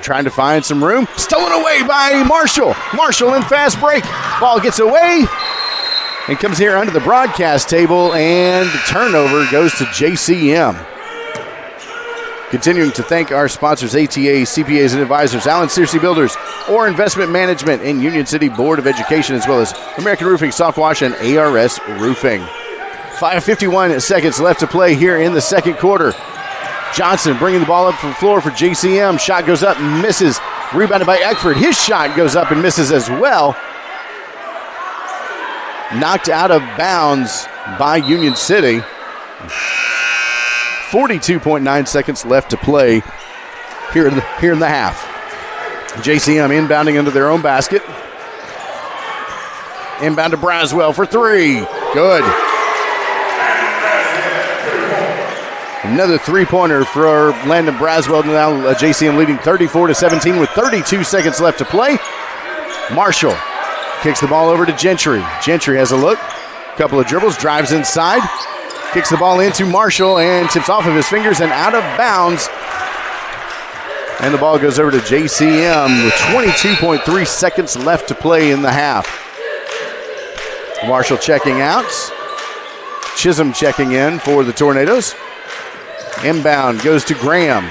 Trying to find some room. Stolen away by Marshall. Marshall in fast break. Ball gets away and comes here under the broadcast table, and the turnover goes to JCM. Continuing to thank our sponsors, ATA, CPAs and Advisors, Allen Searcy Builders, Orr Investment Management, and Union City Board of Education, as well as American Roofing, Soft Wash, and ARS Roofing. 5:51 seconds left to play here in the second quarter. Johnson bringing the ball up from the floor for JCM. Shot goes up and misses. Rebounded by Eckford. His shot goes up and misses as well. Knocked out of bounds by Union City. 42.9 seconds left to play here in the half. JCM inbounding into their own basket. Inbound to Braswell for 3. Good. Another 3-pointer for Landon Braswell. Now JCM leading 34-17 with 32 seconds left to play. Marshall kicks the ball over to Gentry. Gentry has a look. Couple of dribbles, drives inside. Kicks the ball into Marshall and tips off of his fingers and out of bounds. And the ball goes over to JCM with 22.3 seconds left to play in the half. Marshall checking out. Chisholm checking in for the Tornadoes. Inbound goes to Graham.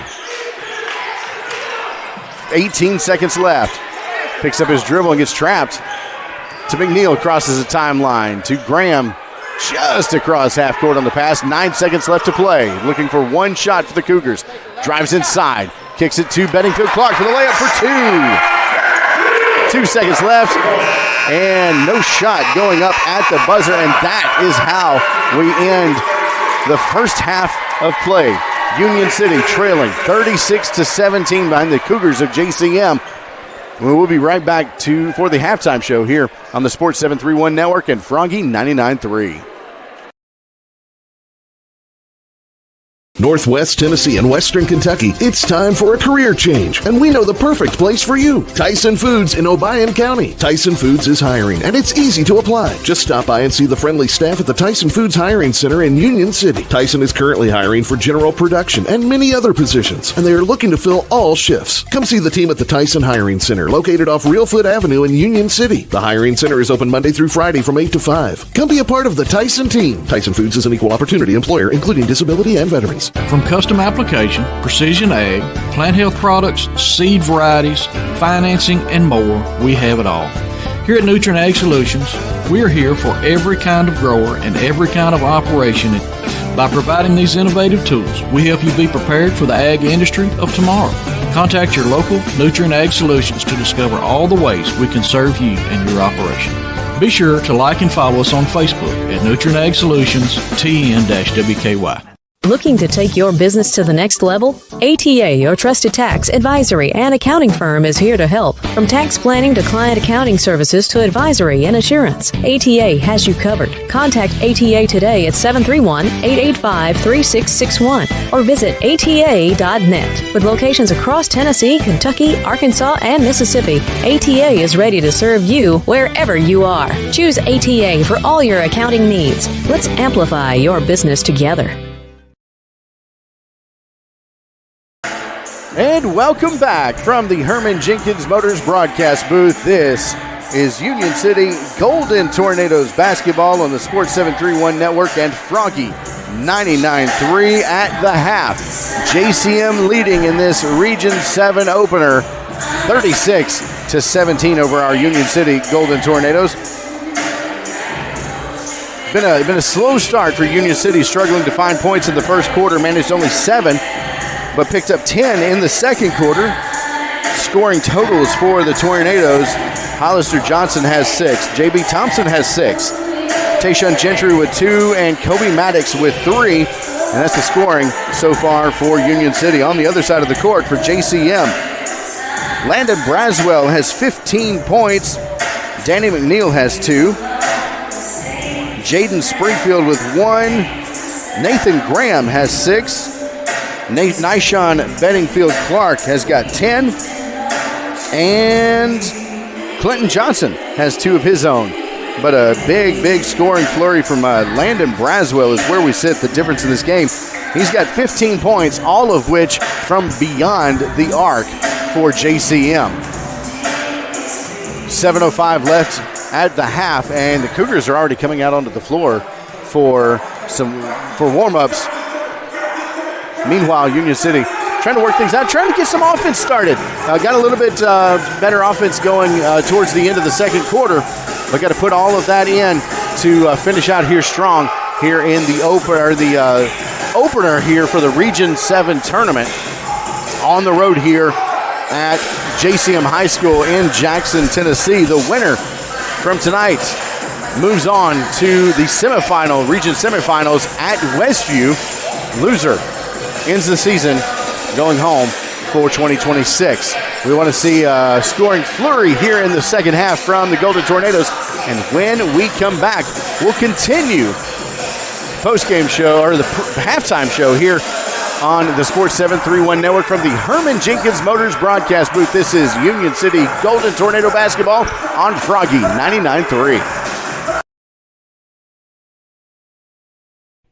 18 seconds left. Picks up his dribble and gets trapped. To McNeil, crosses the timeline. To Graham. Just across half court on the pass. 9 seconds left to play. Looking for one shot for the Cougars. Drives inside. Kicks it to Bedingfield Clark for the layup for 2. 2 seconds left. And no shot going up at the buzzer. And that is how we end the first half of play. Union City trailing 36-17 behind the Cougars of JCM. We'll be right back for the halftime show here on the Sports 731 Network and Froggy 99.3. Northwest Tennessee and Western Kentucky, it's time for a career change, and we know the perfect place for you. Tyson Foods in Obion County. Tyson Foods is hiring, and it's easy to apply. Just stop by and see the friendly staff at the Tyson Foods Hiring Center in Union City. Tyson is currently hiring for general production and many other positions, and they are looking to fill all shifts. Come see the team at the Tyson Hiring Center, located off Reelfoot Avenue in Union City. The Hiring Center is open Monday through Friday from 8 to 5. Come be a part of the Tyson team. Tyson Foods is an equal opportunity employer, including disability and veterans. From custom application, precision ag, plant health products, seed varieties, financing, and more, we have it all. Here at Nutrient Ag Solutions, we're here for every kind of grower and every kind of operation. By providing these innovative tools, we help you be prepared for the ag industry of tomorrow. Contact your local Nutrient Ag Solutions to discover all the ways we can serve you and your operation. Be sure to like and follow us on Facebook at Nutrient Ag Solutions TN-WKY. Looking to take your business to the next level? ATA, your trusted tax, advisory, and accounting firm is here to help. From tax planning to client accounting services to advisory and assurance, ATA has you covered. Contact ATA today at 731-885-3661 or visit ATA.net. With locations across Tennessee, Kentucky, Arkansas, and Mississippi, ATA is ready to serve you wherever you are. Choose ATA for all your accounting needs. Let's amplify your business together. And welcome back from the Herman Jenkins Motors broadcast booth. This is Union City Golden Tornadoes basketball on the Sports 731 network and Froggy 99.3 at the half. JCM leading in this Region 7 opener, 36-17 over our Union City Golden Tornadoes. Been a slow start for Union City, struggling to find points in the first quarter, managed only 7. But picked up 10 in the second quarter. Scoring totals for the Tornadoes: Hollister Johnson has 6, J.B. Thompson has 6, Tayshaun Gentry with 2, and Kobe Maddox with 3. And that's the scoring so far for Union City. On the other side of the court for JCM, Landon Braswell has 15 points. Danny McNeil has 2. Jaden Springfield with 1. Nathan Graham has 6. Nishon Bedingfield Clark has got 10. And Clinton Johnson has 2 of his own. But a big scoring flurry from Landon Braswell is where we sit the difference in this game. He's got 15 points, all of which from beyond the arc for JCM. 7:05 left at the half, and the Cougars are already coming out onto the floor for warm-ups. Meanwhile, Union City trying to work things out, trying to get some offense started. Got a little bit better offense going towards the end of the second quarter. But got to put all of that in to finish out here strong here in the opener here for the Region 7 tournament. On the road here at JCM High School in Jackson, Tennessee. The winner from tonight moves on to the region semifinals at Westview. Loser ends the season going home for 2026. We want to see a scoring flurry here in the second half from the Golden Tornadoes. And when we come back, we'll continue post-game show, or the halftime show here on the Sports 731 network from the Herman Jenkins Motors broadcast booth. This is Union City Golden Tornado basketball on Froggy 99.3.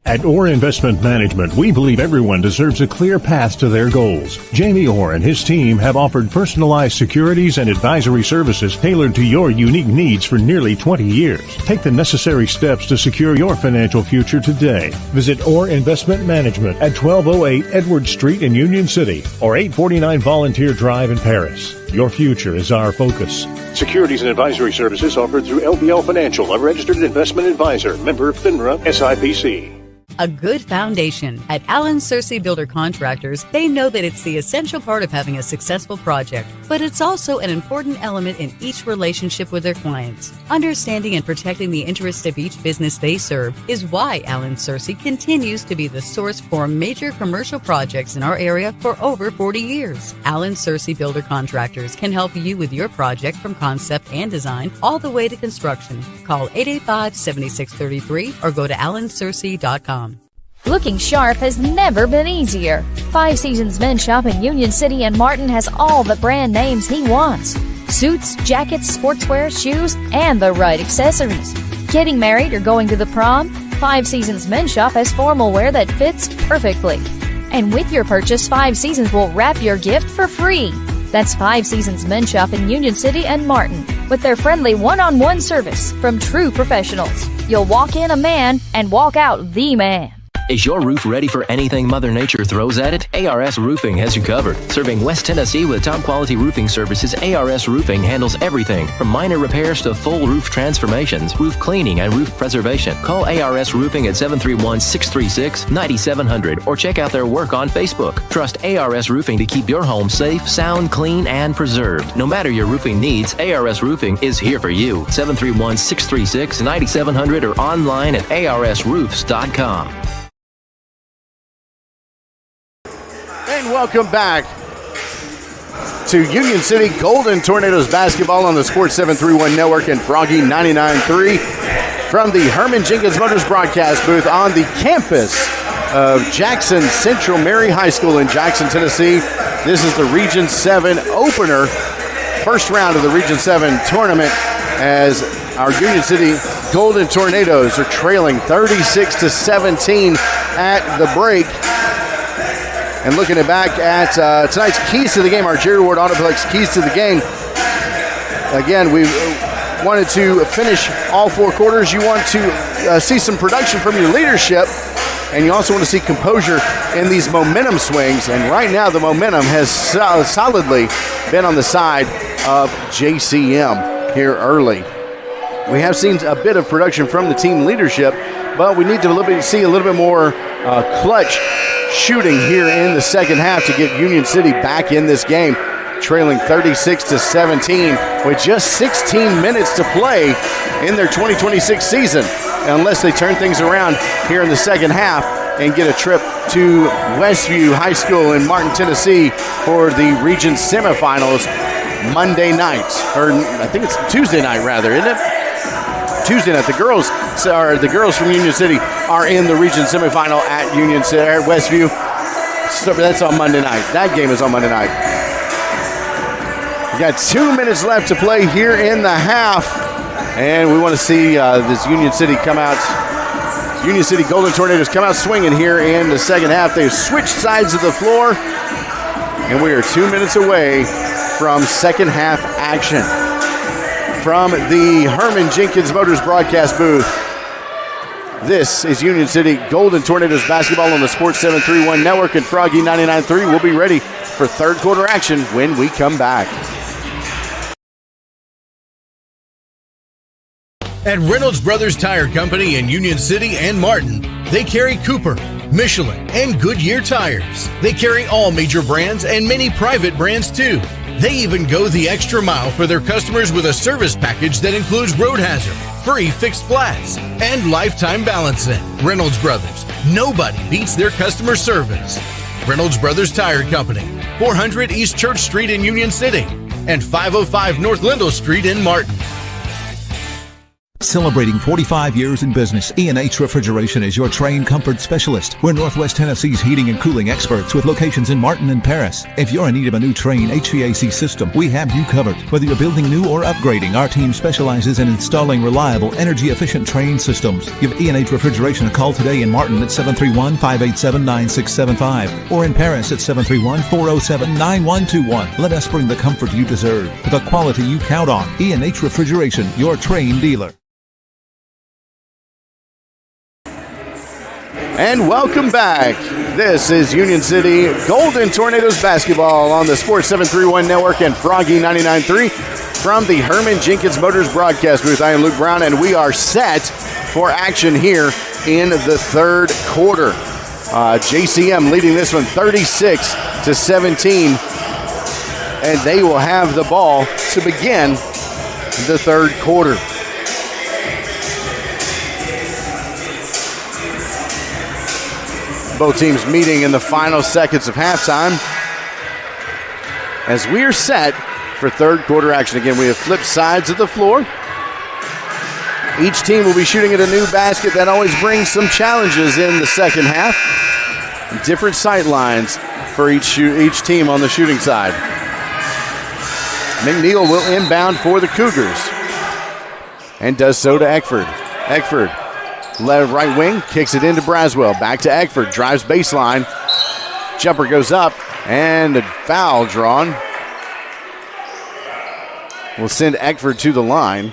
At Orr Investment Management, we believe everyone deserves a clear path to their goals. Jamie Orr and his team have offered personalized securities and advisory services tailored to your unique needs for nearly 20 years. Take the necessary steps to secure your financial future today. Visit Orr Investment Management at 1208 Edward Street in Union City or 849 Volunteer Drive in Paris. Your future is our focus. Securities and advisory services offered through LBL Financial, a registered investment advisor, member FINRA SIPC. A good foundation. At Allen Searcy Builder Contractors, they know that it's the essential part of having a successful project, but it's also an important element in each relationship with their clients. Understanding and protecting the interests of each business they serve is why Allen Searcy continues to be the source for major commercial projects in our area for over 40 years. Allen Searcy Builder Contractors can help you with your project from concept and design all the way to construction. Call 885-7633 or go to allensearcy.com. Looking sharp has never been easier. 5 Seasons Men's Shop in Union City and Martin has all the brand names he wants. Suits, jackets, sportswear, shoes, and the right accessories. Getting married or going to the prom? 5 Seasons Men's Shop has formal wear that fits perfectly. And with your purchase, 5 Seasons will wrap your gift for free. That's 5 Seasons Men's Shop in Union City and Martin with their friendly one-on-one service from true professionals. You'll walk in a man and walk out the man. Is your roof ready for anything Mother Nature throws at it? ARS Roofing has you covered. Serving West Tennessee with top-quality roofing services, ARS Roofing handles everything from minor repairs to full roof transformations, roof cleaning, and roof preservation. Call ARS Roofing at 731-636-9700 or check out their work on Facebook. Trust ARS Roofing to keep your home safe, sound, clean, and preserved. No matter your roofing needs, ARS Roofing is here for you. 731-636-9700 or online at arsroofs.com. And welcome back to Union City Golden Tornadoes basketball on the Sports 731 Network and Froggy 99.3 from the Herman Jenkins Motors broadcast booth on the campus of Jackson Central Mary High School in Jackson, Tennessee. This is the Region 7 opener, first round of the Region 7 tournament, as our Union City Golden Tornadoes are trailing 36-17 at the break. And looking back at tonight's keys to the game, our Jerry Ward Autoplex keys to the game. Again, we wanted to finish all 4 quarters. You want to see some production from your leadership, and you also want to see composure in these momentum swings. And right now, the momentum has solidly been on the side of JCM here early. We have seen a bit of production from the team leadership, but we need to see a little bit more clutch shooting here in the second half to get Union City back in this game, trailing 36-17 with just 16 minutes to play in their 2026 season, unless they turn things around here in the second half and get a trip to Westview High School in Martin, Tennessee for the region semifinals Monday night, or I think it's Tuesday night rather, isn't it? Tuesday night. The girls from Union City are in the region semifinal at Union City, at Westview. So that's on Monday night. That game is on Monday night. We got 2 minutes left to play here in the half, and we want to see this Union City come out. Union City Golden Tornadoes come out swinging here in the second half. They've switched sides of the floor, and we are 2 minutes away from second half action. From the Herman Jenkins Motors broadcast booth, this is Union City Golden Tornadoes basketball on the Sports 731 Network and Froggy 99.3. We'll be ready for third quarter action when we come back. At Reynolds Brothers Tire Company in Union City and Martin, they carry Cooper, Michelin, and Goodyear tires. They carry all major brands and many private brands too. They even go the extra mile for their customers with a service package that includes road hazard, free fixed flats, and lifetime balancing. Reynolds Brothers, nobody beats their customer service. Reynolds Brothers Tire Company, 400 East Church Street in Union City and 505 North Lindell Street in Martin. Celebrating 45 years in business, E&H Refrigeration is your Trane comfort specialist. We're Northwest Tennessee's heating and cooling experts with locations in Martin and Paris. If you're in need of a new Trane HVAC system, we have you covered. Whether you're building new or upgrading, our team specializes in installing reliable, energy-efficient Trane systems. Give E&H Refrigeration a call today in Martin at 731-587-9675 or in Paris at 731-407-9121. Let us bring the comfort you deserve with the quality you count on. E&H Refrigeration, your Trane dealer. And welcome back. This is Union City Golden Tornadoes basketball on the Sports 731 Network and Froggy 99.3 from the Herman Jenkins Motors broadcast booth. I am Luke Brown, and we are set for action here in the third quarter. JCM leading this one 36-17, and they will have the ball to begin the third quarter. Both teams meeting in the final seconds of halftime as we are set for third quarter action. Again, we have flipped sides of the floor. Each team will be shooting at a new basket. That always brings some challenges in the second half. Different sight lines for each team on the shooting side. McNeil will inbound for the Cougars and does so to Eckford. Eckford, left right wing, kicks it into Braswell. Back to Eckford, drives baseline. Jumper goes up, and a foul drawn. Will send Eckford to the line.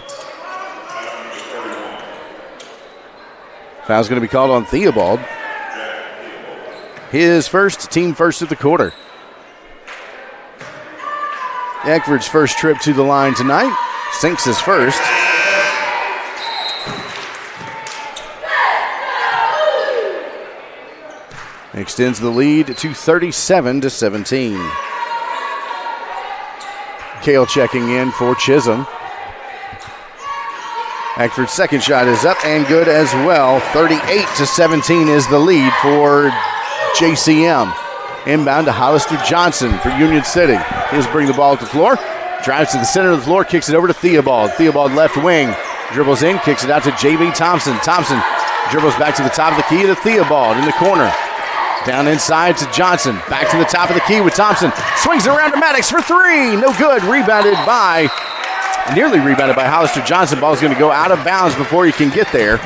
Foul's going to be called on Theobald. His first, team first of the quarter. Eckford's first trip to the line tonight. Sinks his first. Extends the lead to 37-17. Kale checking in for Chisholm. Eckford's second shot is up and good as well. 38-17 is the lead for JCM. Inbound to Hollister Johnson for Union City. He'll bring the ball to the floor. Drives to the center of the floor, kicks it over to Theobald. Theobald left wing. Dribbles in, kicks it out to J.B. Thompson. Thompson dribbles back to the top of the key to Theobald in the corner. Down inside to Johnson. Back to the top of the key with Thompson. Swings it around to Maddox for three. No good. Nearly rebounded by Hollister Johnson. Ball's going to go out of bounds before he can get there.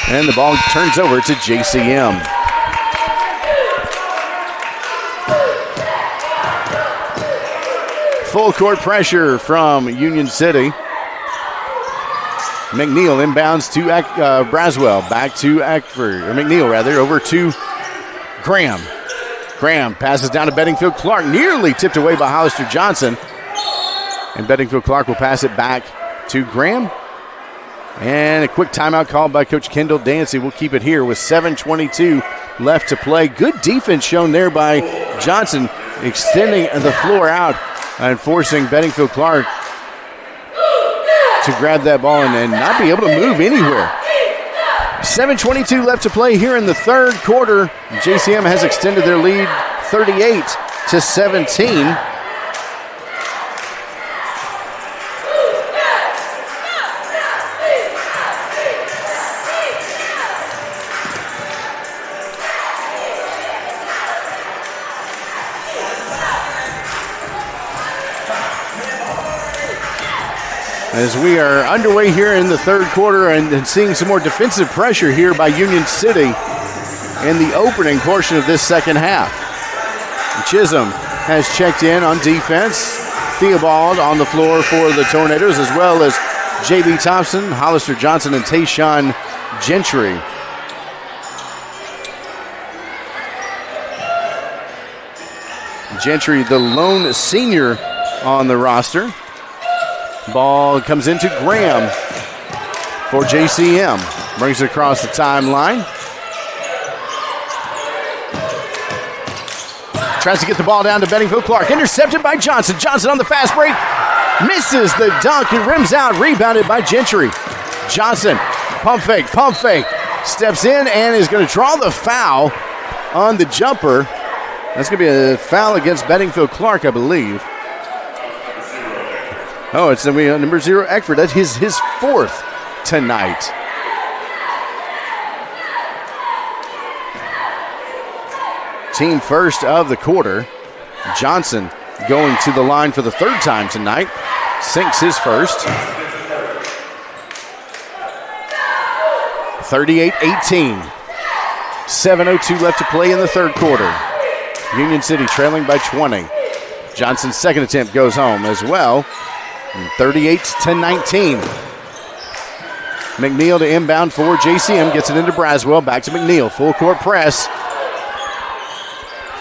And the ball turns over to JCM. Full court pressure from Union City. McNeil inbounds to Braswell. Back to Eckford, or McNeil rather, over to Graham. Graham passes down to Bedingfield Clark, nearly tipped away by Hollister Johnson. And Bedingfield Clark will pass it back to Graham. And a quick timeout called by Coach Kendall Dancy. We'll keep it here with 7:22 left to play. Good defense shown there by Johnson, extending the floor out and forcing Bedingfield Clark to grab that ball and not be able to move anywhere. 7:22 left to play here in the third quarter. JCM has extended their lead 38-17. As we are underway here in the third quarter and seeing some more defensive pressure here by Union City in the opening portion of this second half. Chisholm has checked in on defense. Theobald on the floor for the Tornadoes, as well as J.B. Thompson, Hollister Johnson, and Tayshawn Gentry. Gentry, the lone senior on the roster. Ball comes into Graham for JCM. Brings it across the timeline. Tries to get the ball down to Bedingfield Clark. Intercepted by Johnson. Johnson on the fast break. Misses the dunk and rims out. Rebounded by Gentry. Johnson, pump fake. Steps in and is going to draw the foul on the jumper. That's going to be a foul against Bedingfield Clark, I believe. Oh, it's number 0, Eckford. That's his fourth tonight. Team first of the quarter. Johnson going to the line for the third time tonight. Sinks his first. 38-18. 7:02 left to play in the third quarter. Union City trailing by 20. Johnson's second attempt goes home as well. 38-19. McNeil to inbound for JCM. Gets it into Braswell. Back to McNeil. Full court press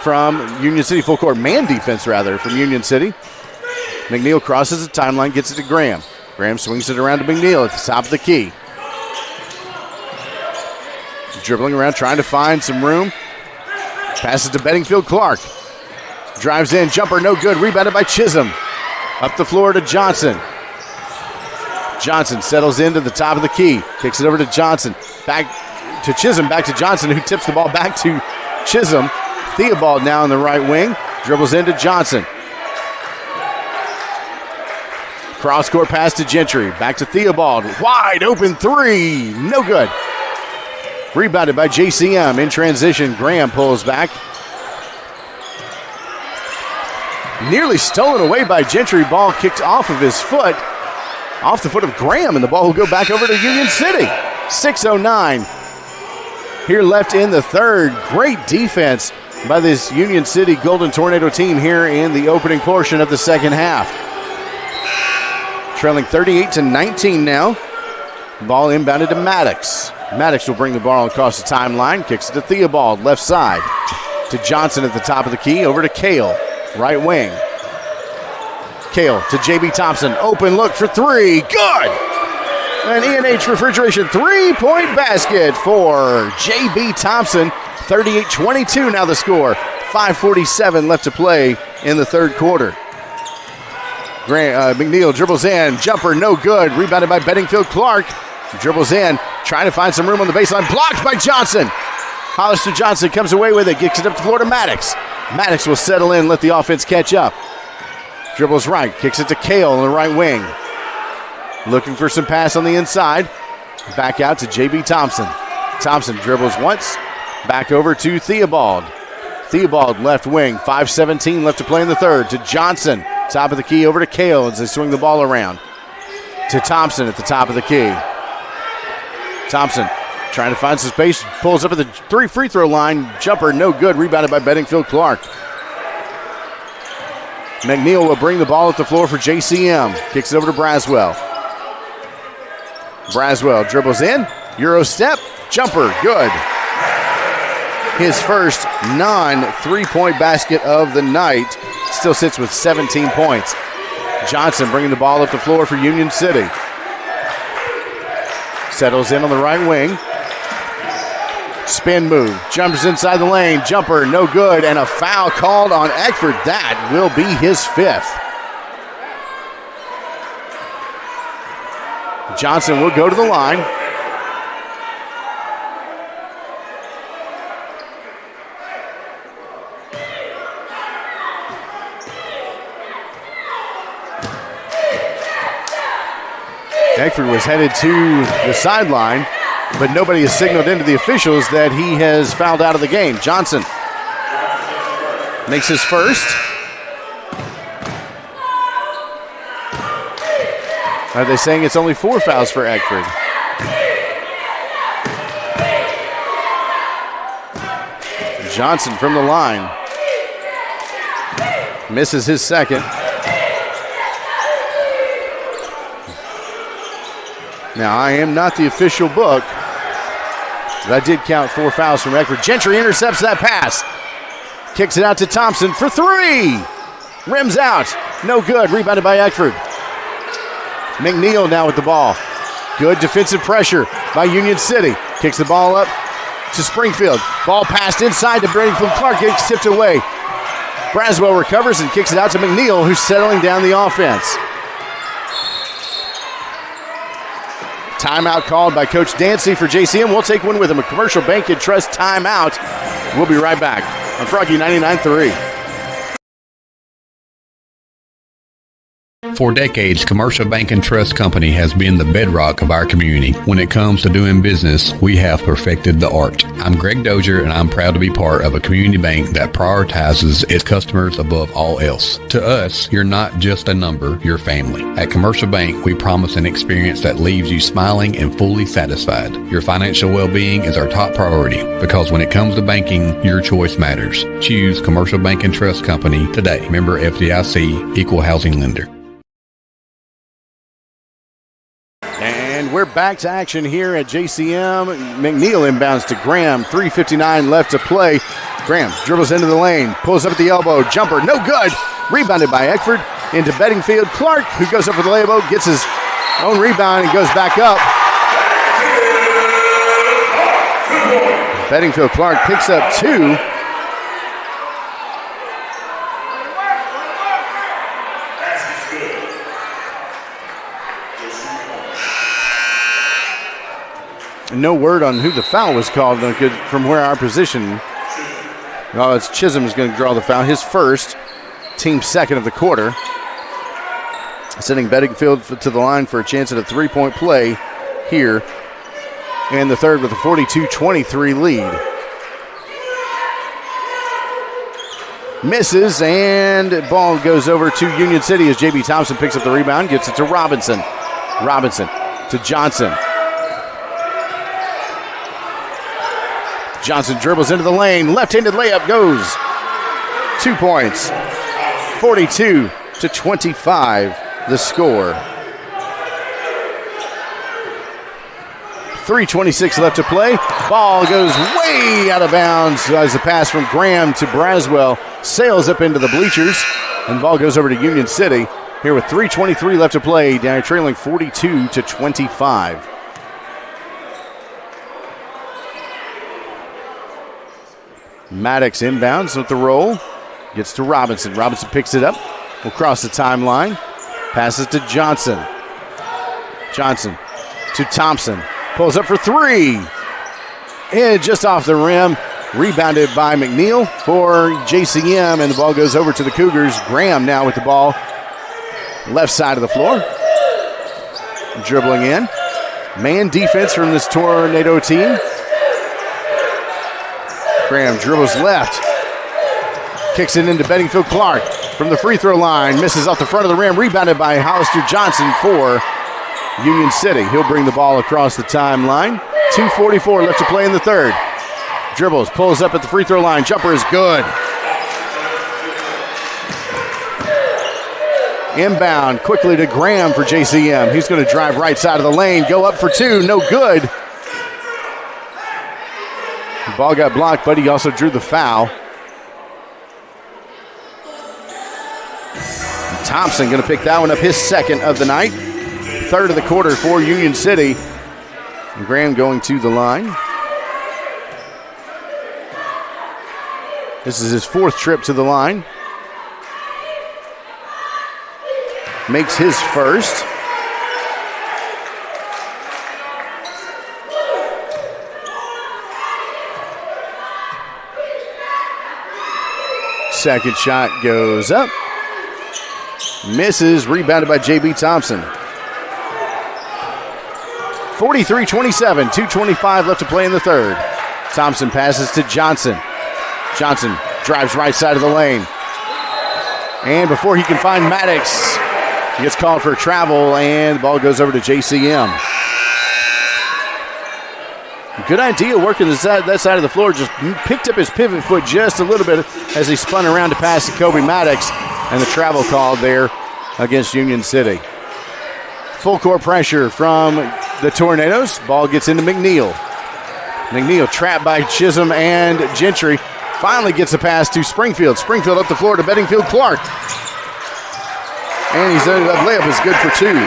from Union City. Full court man defense, rather, from Union City. McNeil crosses the timeline. Gets it to Graham. Graham swings it around to McNeil at the top of the key. Dribbling around, trying to find some room. Passes to Bedingfield Clark. Drives in. Jumper no good. Rebounded by Chisholm. Up the floor to Johnson. Johnson settles into the top of the key. Kicks it over to Johnson. Back to Chisholm. Back to Johnson, who tips the ball back to Chisholm. Theobald now in the right wing. Dribbles into Johnson. Cross-court pass to Gentry. Back to Theobald. Wide open three. No good. Rebounded by JCM. In transition, Graham pulls back. Nearly stolen away by Gentry. Ball kicked off of his foot. Off the foot of Graham, and the ball will go back over to Union City. 6:09 here left in the third. Great defense by this Union City Golden Tornado team here in the opening portion of the second half. Trailing 38-19 now. Ball inbounded to Maddox. Maddox will bring the ball across the timeline. Kicks it to Theobald, left side. To Johnson at the top of the key. Over to Kale, right wing. Kale to J.B. Thompson. Open look for three. Good! An E&H Refrigeration three-point basket for J.B. Thompson. 38-22 now the score. 5:47 left to play in the third quarter. McNeil dribbles in. Jumper no good. Rebounded by Bedingfield Clark. Dribbles in. Trying to find some room on the baseline. Blocked by Johnson. Hollister Johnson comes away with it. Gets it up the floor to Maddox. Maddox will settle in. Let the offense catch up. Dribbles right. Kicks it to Kale on the right wing. Looking for some pass on the inside. Back out to J.B. Thompson. Thompson dribbles once. Back over to Theobald. Theobald left wing. 5:17 left to play in the third. To Johnson. Top of the key over to Kale as they swing the ball around. To Thompson at the top of the key. Thompson trying to find some space. Pulls up at the three free throw line. Jumper no good. Rebounded by Bedingfield Clark. McNeil will bring the ball at the floor for JCM. Kicks it over to Braswell. Braswell dribbles in. Euro step. Jumper. Good. His first non-three-point basket of the night. Still sits with 17 points. Johnson bringing the ball up the floor for Union City. Settles in on the right wing. Spin move. Jumps inside the lane. Jumper no good. And a foul called on Eckford. That will be his fifth. Johnson will go to the line. Eckford was headed to the sideline, but nobody has signaled into the officials that he has fouled out of the game. Johnson makes his first. Are they saying it's only 4 fouls for Eckford? Johnson from the line. Misses his second. Now, I am not the official book, but I did count 4 fouls from Eckford. Gentry intercepts that pass. Kicks it out to Thompson for three. Rims out. No good. Rebounded by Eckford. McNeil now with the ball. Good defensive pressure by Union City. Kicks the ball up to Springfield. Ball passed inside to Bedingfield Clark. Gets tipped away. Braswell recovers and kicks it out to McNeil, who's settling down the offense. Timeout called by Coach Dancy for JCM. We'll take one with him. A Commercial Bank and Trust timeout. We'll be right back on Froggy 99.3. For decades, Commercial Bank and Trust Company has been the bedrock of our community. When it comes to doing business, we have perfected the art. I'm Greg Dozier, and I'm proud to be part of a community bank that prioritizes its customers above all else. To us, you're not just a number, you're family. At Commercial Bank, we promise an experience that leaves you smiling and fully satisfied. Your financial well-being is our top priority, because when it comes to banking, your choice matters. Choose Commercial Bank and Trust Company today. Member FDIC, Equal Housing Lender. And we're back to action here at JCM. McNeil inbounds to Graham. 3:59 left to play. Graham dribbles into the lane, pulls up at the elbow. Jumper, no good. Rebounded by Eckford into Bedingfield Clark, who goes up for the layup, gets his own rebound and goes back up. Bedingfield Clark picks up 2. No word on who the foul was called from where our position. Oh, it's Chisholm is going to draw the foul. His first, team second of the quarter. Sending Bedingfield to the line for a chance at a three-point play here in the third with a 42-23 lead. Misses, and ball goes over to Union City as J.B. Thompson picks up the rebound, gets it to Robinson. Robinson to Johnson. Johnson dribbles into the lane. Left-handed layup goes. 2 points. 42-25 the score. 3:26 left to play. Ball goes way out of bounds as a pass from Graham to Braswell. Sails up into the bleachers, and the ball goes over to Union City here with 3:23 left to play. Down trailing 42-25. Maddox inbounds with the roll. Gets to Robinson. Robinson picks it up. Will cross the timeline. Passes to Johnson. Johnson to Thompson. Pulls up for three. And just off the rim. Rebounded by McNeil for JCM, and the ball goes over to the Cougars. Graham now with the ball. Left side of the floor. Dribbling in. Man defense from this Tornado team. Graham dribbles left. Kicks it into Bedingfield Clark from the free throw line. Misses off the front of the rim. Rebounded by Hollister Johnson for Union City. He'll bring the ball across the timeline. 2:44 left to play in the third. Dribbles, pulls up at the free throw line. Jumper is good. Inbound quickly to Graham for JCM. He's going to drive right side of the lane. Go up for two. No good. The ball got blocked, but he also drew the foul. Thompson going to pick that one up, his second of the night. Third of the quarter for Union City. And Graham going to the line. This is his fourth trip to the line. Makes his first. Second shot goes up. Misses, rebounded by J.B. Thompson. 43-27, 2:25 left to play in the third. Thompson passes to Johnson. Johnson drives right side of the lane. And before he can find Maddox, he gets called for travel, and the ball goes over to JCM. Good idea working that side of the floor. Just picked up his pivot foot just a little bit as he spun around to pass to Kobe Maddox, and the travel called there against Union City. Full court pressure from the Tornadoes. Ball gets into McNeil. McNeil trapped by Chisholm and Gentry. Finally gets a pass to Springfield. Springfield up the floor to Bedingfield Clark. And that layup is good for two.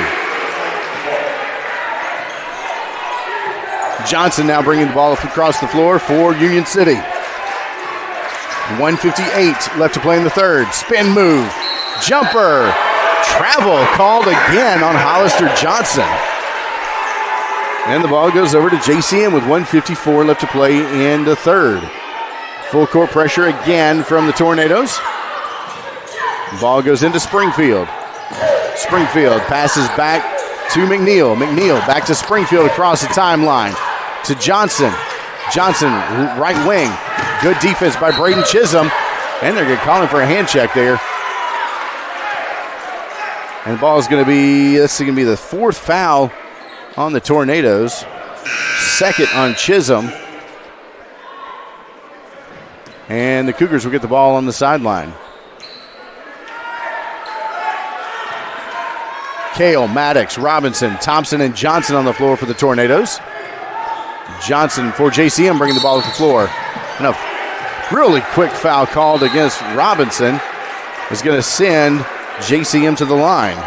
Johnson now bringing the ball across the floor for Union City. 1:58 left to play in the third. Spin move. Jumper. Travel called again on Hollister Johnson. And the ball goes over to JCM with 1:54 left to play in the third. Full court pressure again from the Tornadoes. Ball goes into Springfield. Springfield passes back to McNeil. McNeil back to Springfield across the timeline to Johnson. Johnson, right wing. Good defense by Braden Chisholm. And they're calling for a hand check there. And the ball is going to be, this is going to be the fourth foul on the Tornadoes. Second on Chisholm. And the Cougars will get the ball on the sideline. Kale, Maddox, Robinson, Thompson, and Johnson on the floor for the Tornadoes. Johnson for JCM bringing the ball to the floor. And a really quick foul called against Robinson is going to send JCM to the line.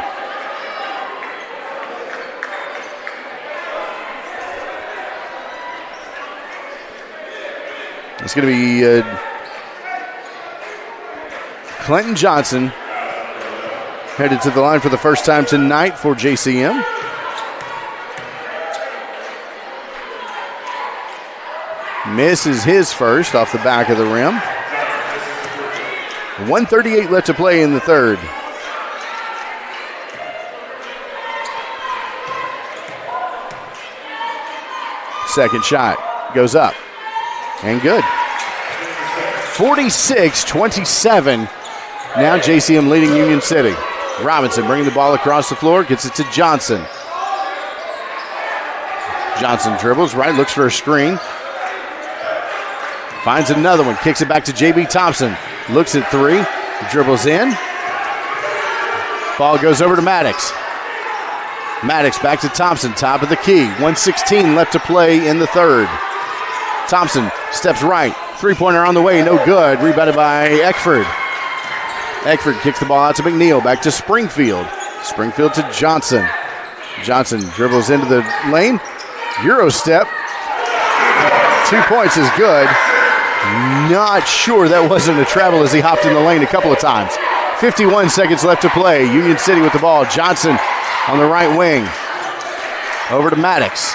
It's going to be Clinton Johnson headed to the line for the first time tonight for JCM. Misses his first off the back of the rim. 1:38 left to play in the third. Second shot goes up and good. 46-27. Now JCM leading Union City. Robinson bringing the ball across the floor, gets it to Johnson. Johnson dribbles right, looks for a screen. Finds another one, kicks it back to J.B. Thompson. Looks at three, dribbles in. Ball goes over to Maddox. Maddox back to Thompson, top of the key. 1:16 left to play in the third. Thompson steps right. Three-pointer on the way, no good. Rebounded by Eckford. Eckford kicks the ball out to McNeil. Back to Springfield. Springfield to Johnson. Johnson dribbles into the lane. Euro step. 2 points is good. Not sure that wasn't a travel as he hopped in the lane a couple of times. 51 seconds left to play. Union City with the ball. Johnson on the right wing. Over to Maddox.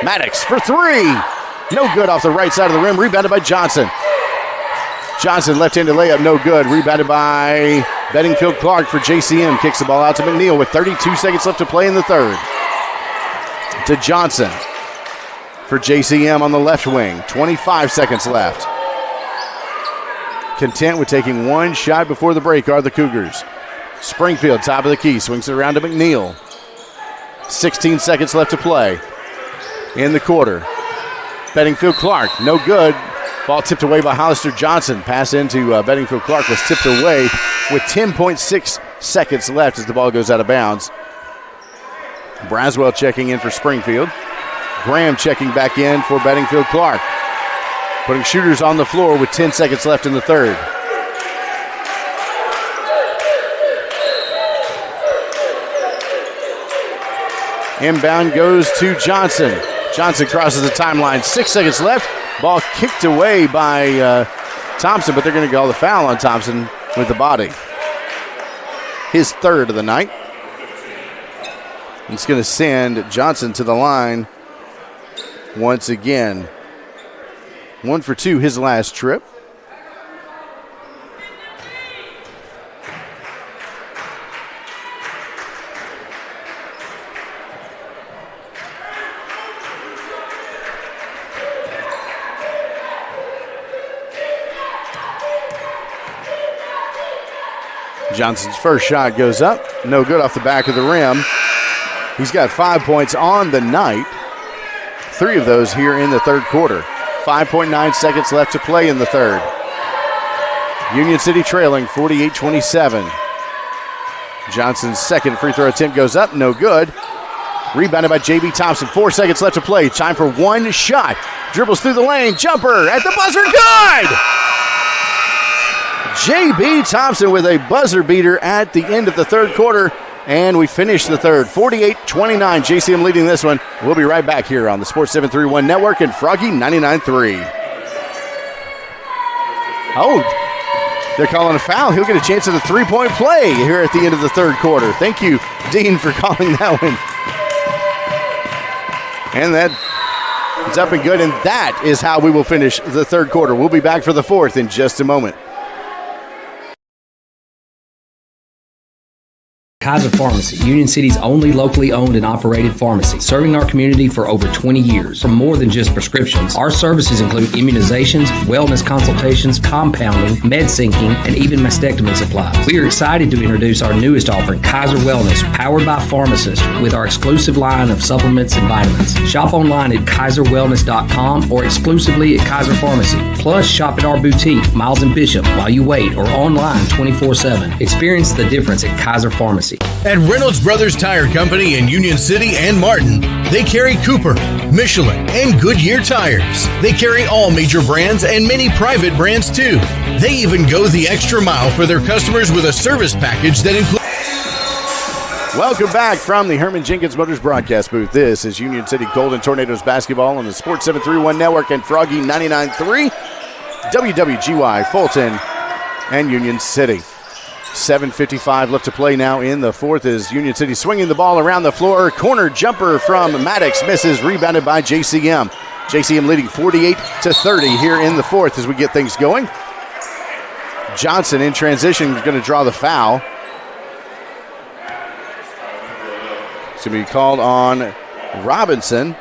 Maddox for three. No good off the right side of the rim. Rebounded by Johnson. Johnson left-handed layup, no good. Rebounded by Bedingfield Clark for JCM. Kicks the ball out to McNeil with 32 seconds left to play in the third. To Johnson for JCM on the left wing. 25 seconds left. Content with taking one shot before the break are the Cougars. Springfield, top of the key, swings it around to McNeil. 16 seconds left to play in the quarter. Bedingfield Clark, no good. Ball tipped away by Hollister Johnson. Pass into Bedingfield Clark was tipped away with 10.6 seconds left as the ball goes out of bounds. Braswell checking in for Springfield. Graham checking back in for Bedingfield Clark. Putting shooters on the floor with 10 seconds left in the third. Inbound goes to Johnson. Johnson crosses the timeline. 6 seconds left. Ball kicked away by Thompson, but they're going to call the foul on Thompson with the body. His third of the night. It's going to send Johnson to the line once again. 1 for 2 his last trip. Johnson's first shot goes up. No good off the back of the rim. He's got 5 points on the night. 3 of those here in the third quarter. 5.9 seconds left to play in the third. Union City trailing 48-27. Johnson's second free throw attempt goes up. No good. Rebounded by J.B. Thompson. 4 seconds left to play. Time for one shot. Dribbles through the lane. Jumper at the buzzer. Good! J.B. Thompson with a buzzer beater at the end of the third quarter. And we finish the third. 48-29. JCM leading this one. We'll be right back here on the Sports 731 Network and Froggy 99.3. Oh, they're calling a foul. He'll get a chance at a three-point play here at the end of the third quarter. Thank you, Dean, for calling that one. And that is up and good. And that is how we will finish the third quarter. We'll be back for the fourth in just a moment. Kaiser Pharmacy, Union City's only locally owned and operated pharmacy, serving our community for over 20 years. For more than just prescriptions, our services include immunizations, wellness consultations, compounding, med syncing, and even mastectomy supplies. We are excited to introduce our newest offering, Kaiser Wellness, powered by pharmacists, with our exclusive line of supplements and vitamins. Shop online at kaiserwellness.com or exclusively at Kaiser Pharmacy. Plus, shop at our boutique, Miles and Bishop, while you wait, or online 24/7. Experience the difference at Kaiser Pharmacy. At Reynolds Brothers Tire Company in Union City and Martin, they carry Cooper, Michelin, and Goodyear tires. They carry all major brands and many private brands too. They even go the extra mile for their customers with a service package that includes... Welcome back from the Herman Jenkins Motors broadcast booth. This is Union City Golden Tornadoes basketball on the Sports 731 Network and Froggy 99.3, WWGY, Fulton, and Union City. 7:55 left to play now in the fourth as Union City swinging the ball around the floor. Corner jumper from Maddox misses, rebounded by JCM. JCM leading 48-30 here in the fourth as we get things going. Johnson in transition is going to draw the foul. It's going to be called on Robinson.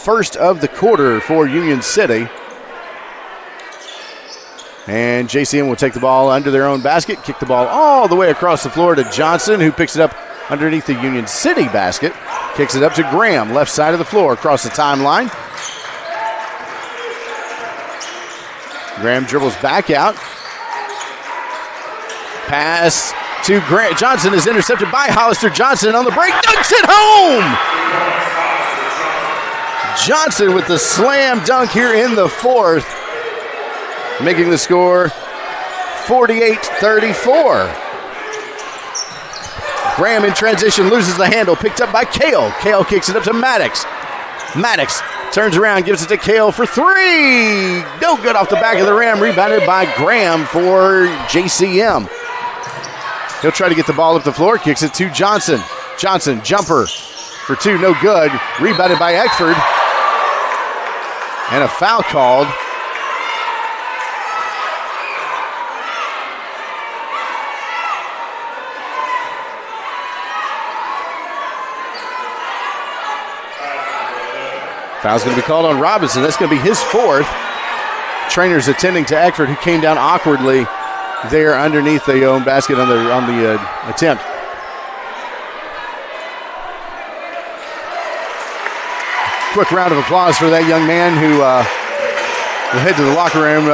first of the quarter for Union City. And JCM will take the ball under their own basket, kick the ball all the way across the floor to Johnson, who picks it up underneath the Union City basket. Kicks it up to Graham, left side of the floor, across the timeline. Graham dribbles back out. Pass to Grant. Johnson is intercepted by Hollister. Johnson on the break, dunks it home! Johnson with the slam dunk here in the fourth, making the score 48-34. Graham in transition loses the handle, picked up by Kale. Kale kicks it up to Maddox. Maddox turns around, gives it to Kale for three. No good off the back of the rim, rebounded by Graham for JCM. He'll try to get the ball up the floor, kicks it to Johnson. Johnson, jumper for two, no good. Rebounded by Eckford. And a foul called. Foul's going to be called on Robinson. That's going to be his fourth. Trainer's attending to Eckford, who came down awkwardly there underneath the own basket on the attempt. Quick round of applause for that young man who will head to the locker room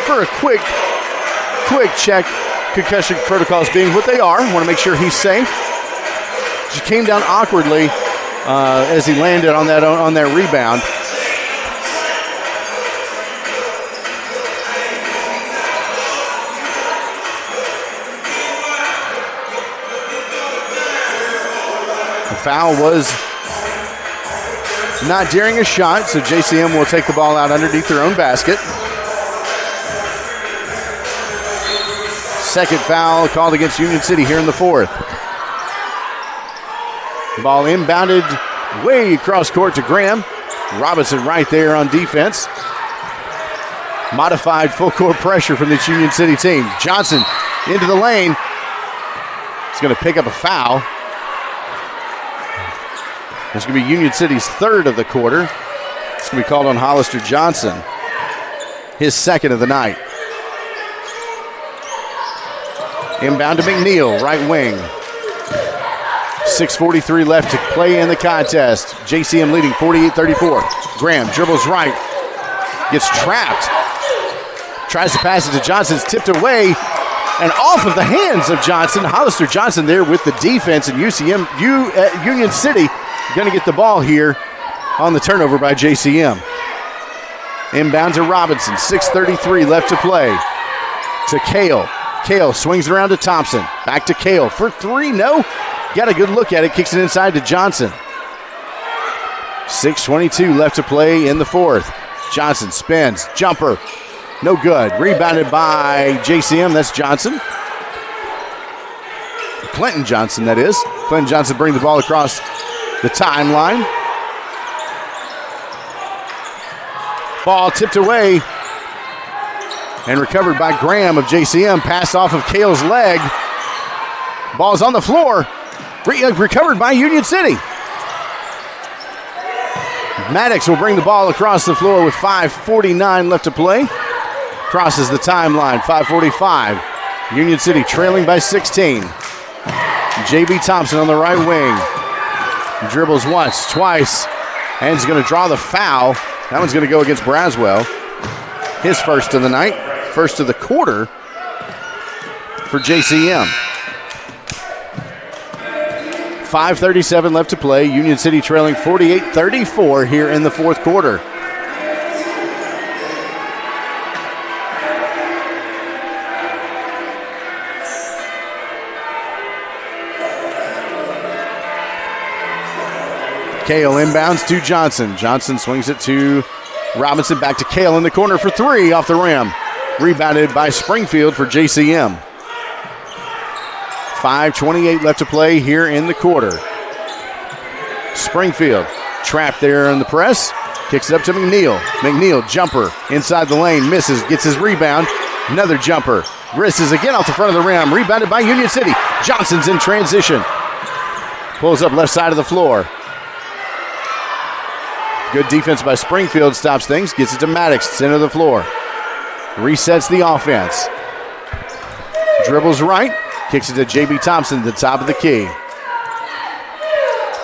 for a quick check. Concussion protocols being what they are. Want to make sure he's safe. Just came down awkwardly as he landed on that rebound. The foul was not during a shot, so JCM will take the ball out underneath their own basket. Second foul called against Union City here in the fourth. Ball inbounded way across court to Graham. Robinson right there on defense. Modified full court pressure from this Union City team. Johnson into the lane. He's going to pick up a foul. It's going to be Union City's third of the quarter. It's going to be called on Hollister Johnson. His second of the night. Inbound to McNeil, right wing. 6:43 left to play in the contest. JCM leading 48-34. Graham dribbles right. Gets trapped. Tries to pass it to Johnson. It's tipped away and off of the hands of Johnson. Hollister Johnson there with the defense, and Union City going to get the ball here on the turnover by JCM. Inbound to Robinson. 6:33 left to play. To Kale. Kale swings around to Thompson. Back to Kale for three. No. Got a good look at it. Kicks it inside to Johnson. 6:22 left to play in the fourth. Johnson spins. Jumper. No good. Rebounded by JCM. That's Johnson. Clinton Johnson, that is. Clinton Johnson bring the ball across the timeline. Ball tipped away and recovered by Graham of JCM. Pass off of Kale's leg. Ball's on the floor. Recovered by Union City. Maddox will bring the ball across the floor with 5:49 left to play. Crosses the timeline, 5:45. Union City trailing by 16. J.B. Thompson on the right wing. Dribbles once, twice, and is going to draw the foul. That one's going to go against Braswell. His first of the night, first of the quarter for JCM. 5:37 left to play. Union City trailing 48-34 here in the fourth quarter. Kale inbounds to Johnson. Johnson swings it to Robinson. Back to Kale in the corner for three off the rim. Rebounded by Springfield for JCM. 5:28 left to play here in the quarter. Springfield trapped there in the press. Kicks it up to McNeil. McNeil jumper inside the lane. Misses. Gets his rebound. Another jumper. Misses again off the front of the rim. Rebounded by Union City. Johnson's in transition. Pulls up left side of the floor. Good defense by Springfield stops things, gets it to Maddox, center of the floor. Resets the offense. Dribbles right, kicks it to J.B. Thompson at the top of the key.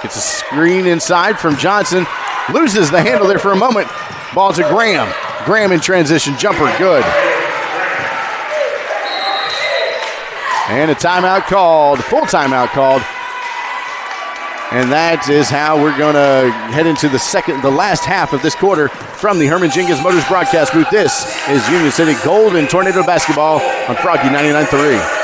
Gets a screen inside from Johnson. Loses the handle there for a moment. Ball to Graham. Graham in transition, jumper, good. And a timeout called, full timeout called. And that is how we're going to head into the last half of this quarter from the Herman Jenkins Motors broadcast booth. This is Union City Golden Tornado basketball on Froggy 99.3.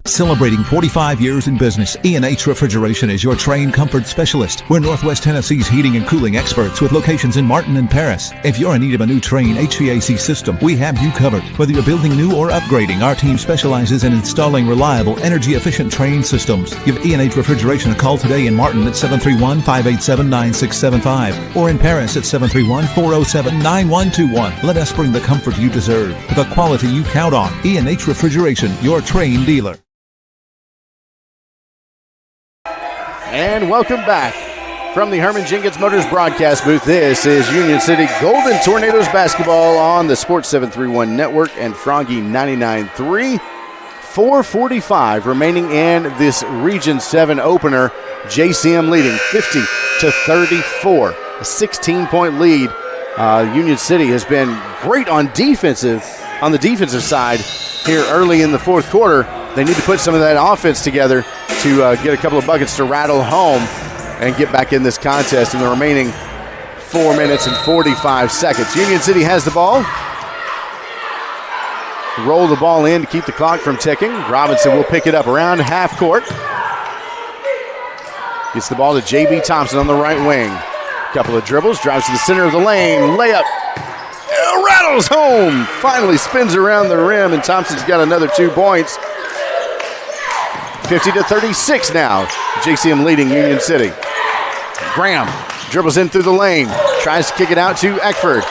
Celebrating 45 years in business, E&H Refrigeration is your Trane comfort specialist. We're Northwest Tennessee's heating and cooling experts with locations in Martin and Paris. If you're in need of a new Trane HVAC system, we have you covered. Whether you're building new or upgrading, our team specializes in installing reliable, energy-efficient Trane systems. Give E&H Refrigeration a call today in Martin at 731-587-9675 or in Paris at 731-407-9121. Let us bring the comfort you deserve with the quality you count on. E&H Refrigeration, your Trane dealer. And welcome back from the Herman Jenkins Motors broadcast booth. This is Union City Golden Tornadoes basketball on the Sports 731 Network and Froggy 99.3. 4:45 remaining in this Region 7 opener. JCM leading 50-34, a 16-point lead. Union City has been great on the defensive side here early in the fourth quarter. They need to put some of that offense together to get a couple of buckets to rattle home and get back in this contest in the remaining 4 minutes and 45 seconds. Union City has the ball. Roll the ball in to keep the clock from ticking. Robinson will pick it up around half court. Gets the ball to J.B. Thompson on the right wing. Couple of dribbles, drives to the center of the lane, layup. Rattles home. Finally spins around the rim, and Thompson's got another 2 points. 50-36 now. JCM leading Union City. Graham dribbles in through the lane. Tries to kick it out to Eckford.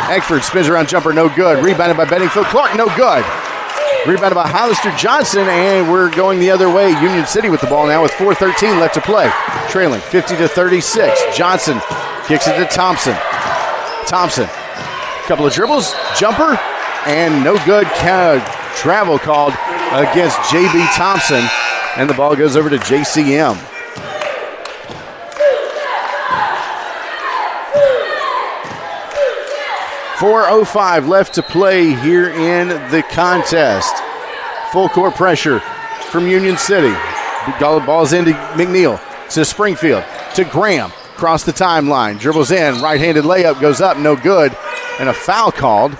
Eckford spins around jumper, no good. Rebounded by Bedingfield Clark, no good. Rebounded by Hollister Johnson, and we're going the other way. Union City with the ball now with 4:13 left to play. Trailing 50-36. Johnson kicks it to Thompson. Thompson, couple of dribbles, jumper, and no good. Travel called against J.B. Thompson, and the ball goes over to JCM. .405 left to play here in the contest. Full court pressure from Union City. Ball's into McNeil, to Springfield, to Graham. Across the timeline, dribbles in, right-handed layup goes up, no good, and a foul called.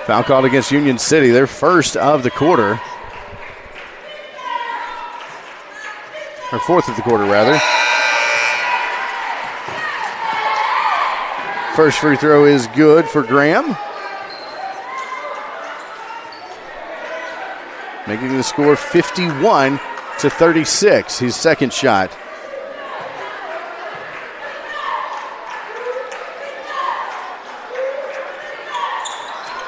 Foul called against Union City, their first of the quarter. Or fourth of the quarter, rather. First free throw is good for Graham. Making the score 51-36. His second shot.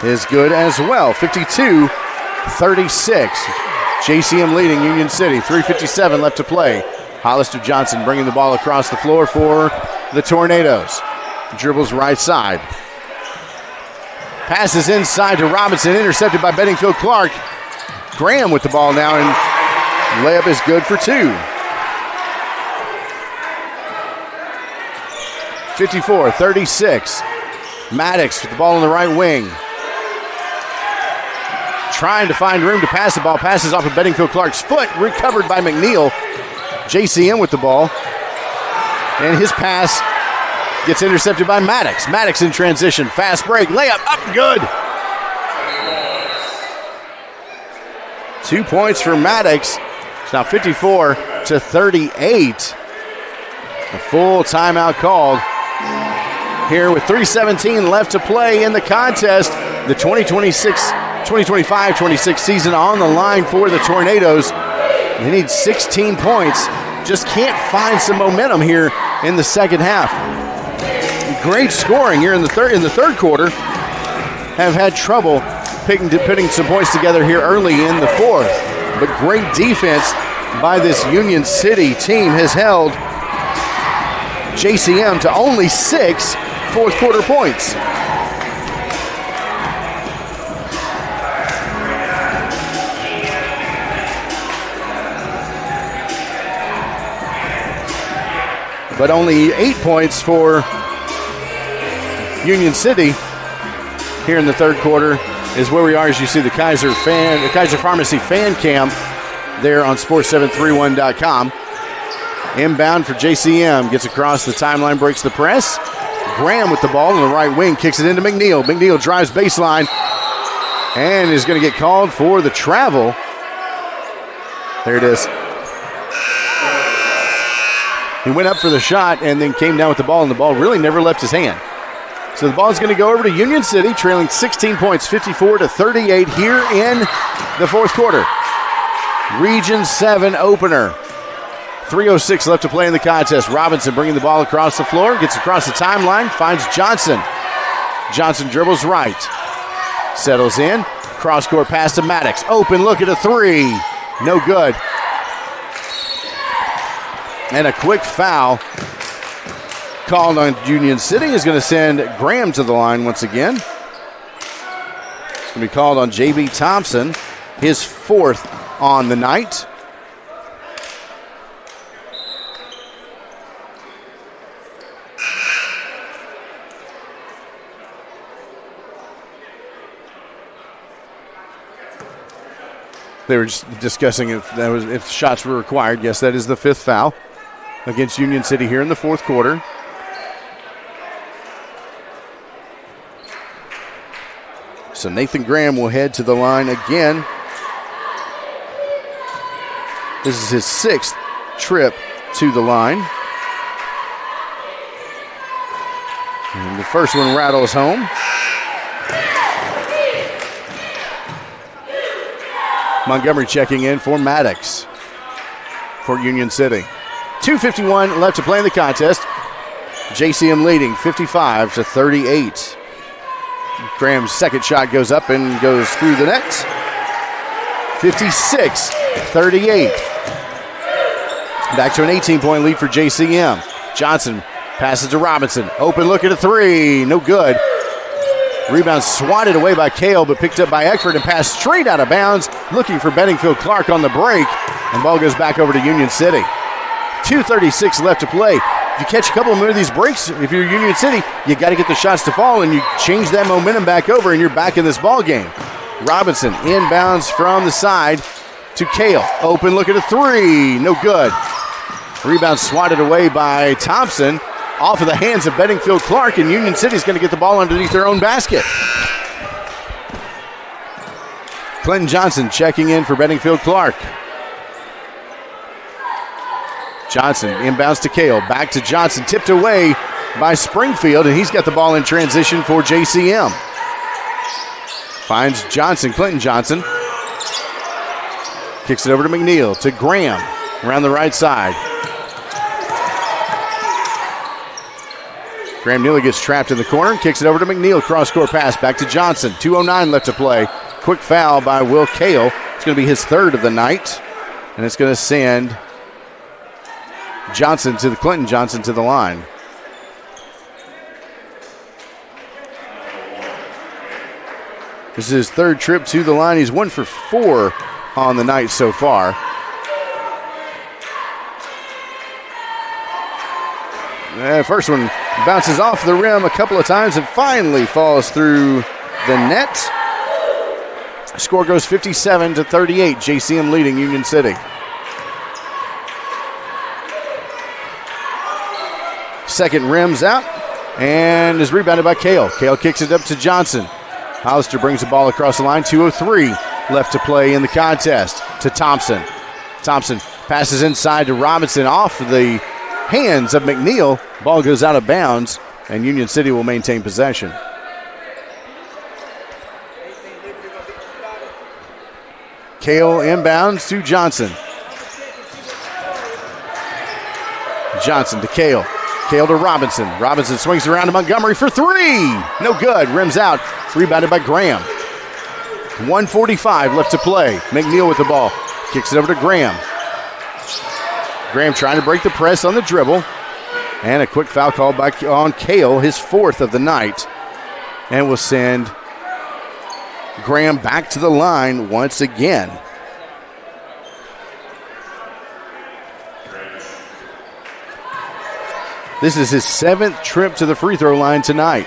Is good as well. 52-36. JCM leading Union City. 3:57 left to play. Hollister Johnson bringing the ball across the floor for the Tornadoes. Dribbles right side. Passes inside to Robinson. Intercepted by Bedingfield Clark. Graham with the ball now, and layup is good for 2. 54-36. Maddox with the ball on the right wing. Trying to find room to pass the ball. Passes off of Bedingfield Clark's foot. Recovered by McNeil. JCM with the ball. And his pass gets intercepted by Maddox. Maddox in transition. Fast break. Layup up. Good. 2 points for Maddox. It's now 54-38. A full timeout called here with 3:17 left to play in the contest. The 2025-26 season on the line for the Tornadoes. They need 16 points. Just can't find some momentum here in the second half. Great scoring here in the third quarter. Have had trouble putting some points together here early in the fourth. But great defense by this Union City team has held JCM to only 6 fourth quarter points. But only 8 points for Union City here in the third quarter is where we are as you see the Kaiser Pharmacy fan cam there on sports731.com. Inbound for JCM, gets across the timeline, breaks the press. Graham with the ball on the right wing, kicks it into McNeil. McNeil drives baseline and is going to get called for the travel. There it is. He went up for the shot and then came down with the ball, and the ball really never left his hand. So the ball is going to go over to Union City, trailing 16 points, 54-38 here in the fourth quarter. Region 7 opener. 3:06 left to play in the contest. Robinson bringing the ball across the floor, gets across the timeline, finds Johnson. Johnson dribbles right, settles in, cross-court pass to Maddox. Open look at a three, no good. And a quick foul called on Union City is going to send Graham to the line once again. It's going to be called on J.B. Thompson, his fourth on the night. They were just discussing if shots were required. Yes, that is the fifth foul against Union City here in the fourth quarter. So Nathan Graham will head to the line again. This is his sixth trip to the line. And the first one rattles home. Montgomery checking in for Maddox for Union City. 2:51 left to play in the contest. JCM leading 55-38. Graham's second shot goes up and goes through the net. 56-38. Back to an 18-point lead for JCM. Johnson passes to Robinson. Open look at a three. No good. Rebound swatted away by Kale, but picked up by Eckford and passed straight out of bounds, looking for Bedingfield Clark on the break, and ball goes back over to Union City. 2:36 left to play. If you catch a couple more of these breaks, if you're Union City, you got to get the shots to fall, and you change that momentum back over, and you're back in this ball game. Robinson inbounds from the side to Kale. Open look at a three. No good. Rebound swatted away by Thompson, off of the hands of Bedingfield Clark, and Union City is going to get the ball underneath their own basket. Clinton Johnson checking in for Bedingfield Clark. Johnson inbounds to Kale, back to Johnson, tipped away by Springfield, and he's got the ball in transition for JCM. Finds Johnson, Clinton Johnson. Kicks it over to McNeil, to Graham, around the right side. Graham nearly gets trapped in the corner, kicks it over to McNeil, cross-court pass, back to Johnson. 2:09 left to play. Quick foul by Will Kale. It's going to be his third of the night, and it's going to send Clinton Johnson to the line. This is his third trip to the line. He's 1 for 4 on the night so far. First one bounces off the rim a couple of times and finally falls through the net. Score goes 57-38. JCM leading Union City. Second rims out and is rebounded by Kale. Kale kicks it up to Johnson. Hollister brings the ball across the line. 2:03 left to play in the contest to Thompson. Thompson passes inside to Robinson off the hands of McNeil. Ball goes out of bounds, and Union City will maintain possession. Kale inbounds to Johnson. Johnson to Kale. Kale to Robinson. Robinson swings around to Montgomery for three. No good. Rims out. Rebounded by Graham. 1:45 left to play. McNeil with the ball. Kicks it over to Graham. Graham trying to break the press on the dribble. And a quick foul call on Kale, his fourth of the night. And will send Graham back to the line once again. This is his 7th trip to the free throw line tonight.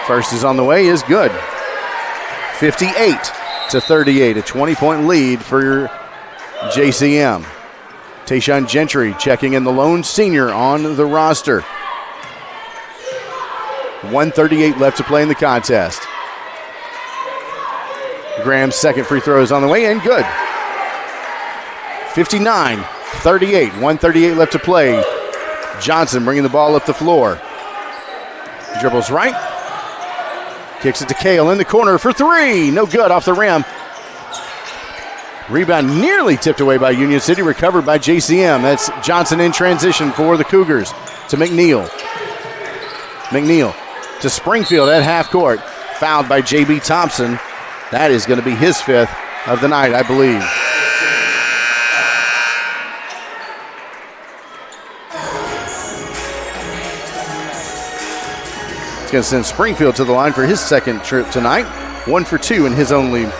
First is on the way, is good. 58-38, a 20-point lead for JCM. Tayshaun Gentry checking in, the lone senior on the roster. 1:38 left to play in the contest. Graham's second free throw is on the way and good. 59-38, 1:38 left to play. Johnson bringing the ball up the floor. Dribbles right. Kicks it to Kale in the corner for three. No good, off the rim. Rebound nearly tipped away by Union City, recovered by JCM. That's Johnson in transition for the Cougars to McNeil. McNeil to Springfield at half court. Fouled by J.B. Thompson. That is going to be his 5th of the night, I believe. It's going to send Springfield to the line for his second trip tonight. 1 for 2 in his own lead.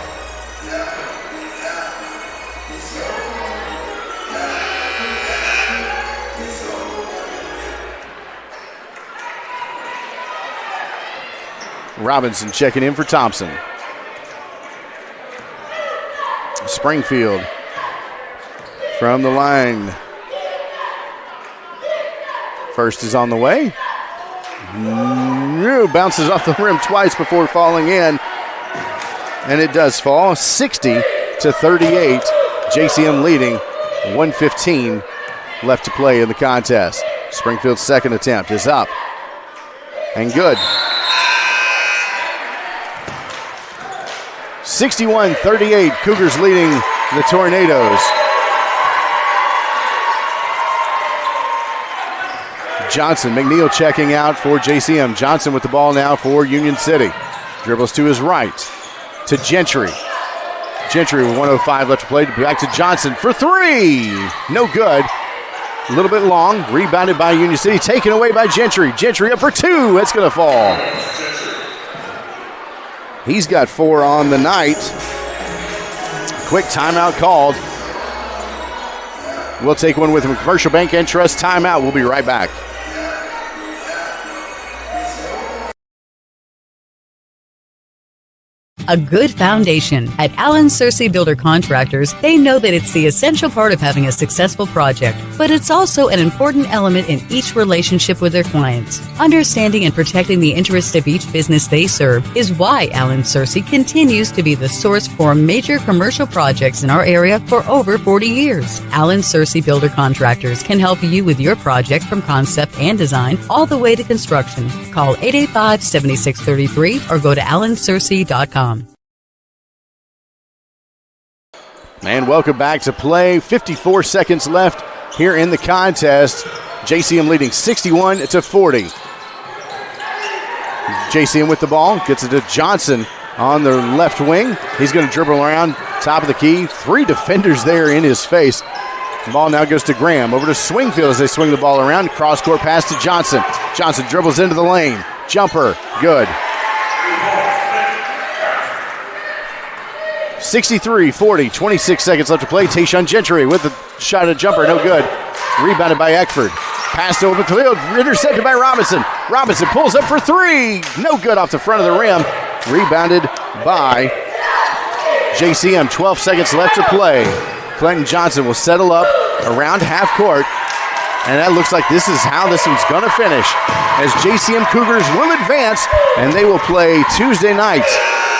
Robinson checking in for Thompson. Springfield from the line. First is on the way. Bounces off the rim twice before falling in. And it does fall. 60-38. JCM leading. 1:15 left to play in the contest. Springfield's second attempt is up. And good. 61-38, Cougars leading the Tornadoes. Johnson, McNeil checking out for JCM. Johnson with the ball now for Union City. Dribbles to his right to Gentry. Gentry with 1:05 left to play. Back to Johnson for three. No good. A little bit long. Rebounded by Union City. Taken away by Gentry. Gentry up for two. It's going to fall. He's got 4 on the night. Quick timeout called. We'll take one with him. Commercial Bank and Trust timeout. We'll be right back. A good foundation. At Allen Searcy Builder Contractors, they know that it's the essential part of having a successful project, but it's also an important element in each relationship with their clients. Understanding and protecting the interests of each business they serve is why Allen Searcy continues to be the source for major commercial projects in our area for over 40 years. Allen Searcy Builder Contractors can help you with your project from concept and design all the way to construction. Call 885-7633 or go to allensearcy.com. And welcome back to play. 54 seconds left here in the contest. JCM leading 61-40. JCM with the ball. Gets it to Johnson on the left wing. He's going to dribble around top of the key. 3 defenders there in his face. The ball now goes to Graham. Over to Swingfield as they swing the ball around. Cross-court pass to Johnson. Johnson dribbles into the lane. Jumper. Good. 63-40, 26 seconds left to play. Tayshaun Gentry with the shot at jumper, no good. Rebounded by Eckford. Passed over the field, intercepted by Robinson. Robinson pulls up for 3. No good off the front of the rim. Rebounded by JCM. 12 seconds left to play. Clinton Johnson will settle up around half court. And that looks like this is how this one's going to finish, as JCM Cougars will advance, and they will play Tuesday night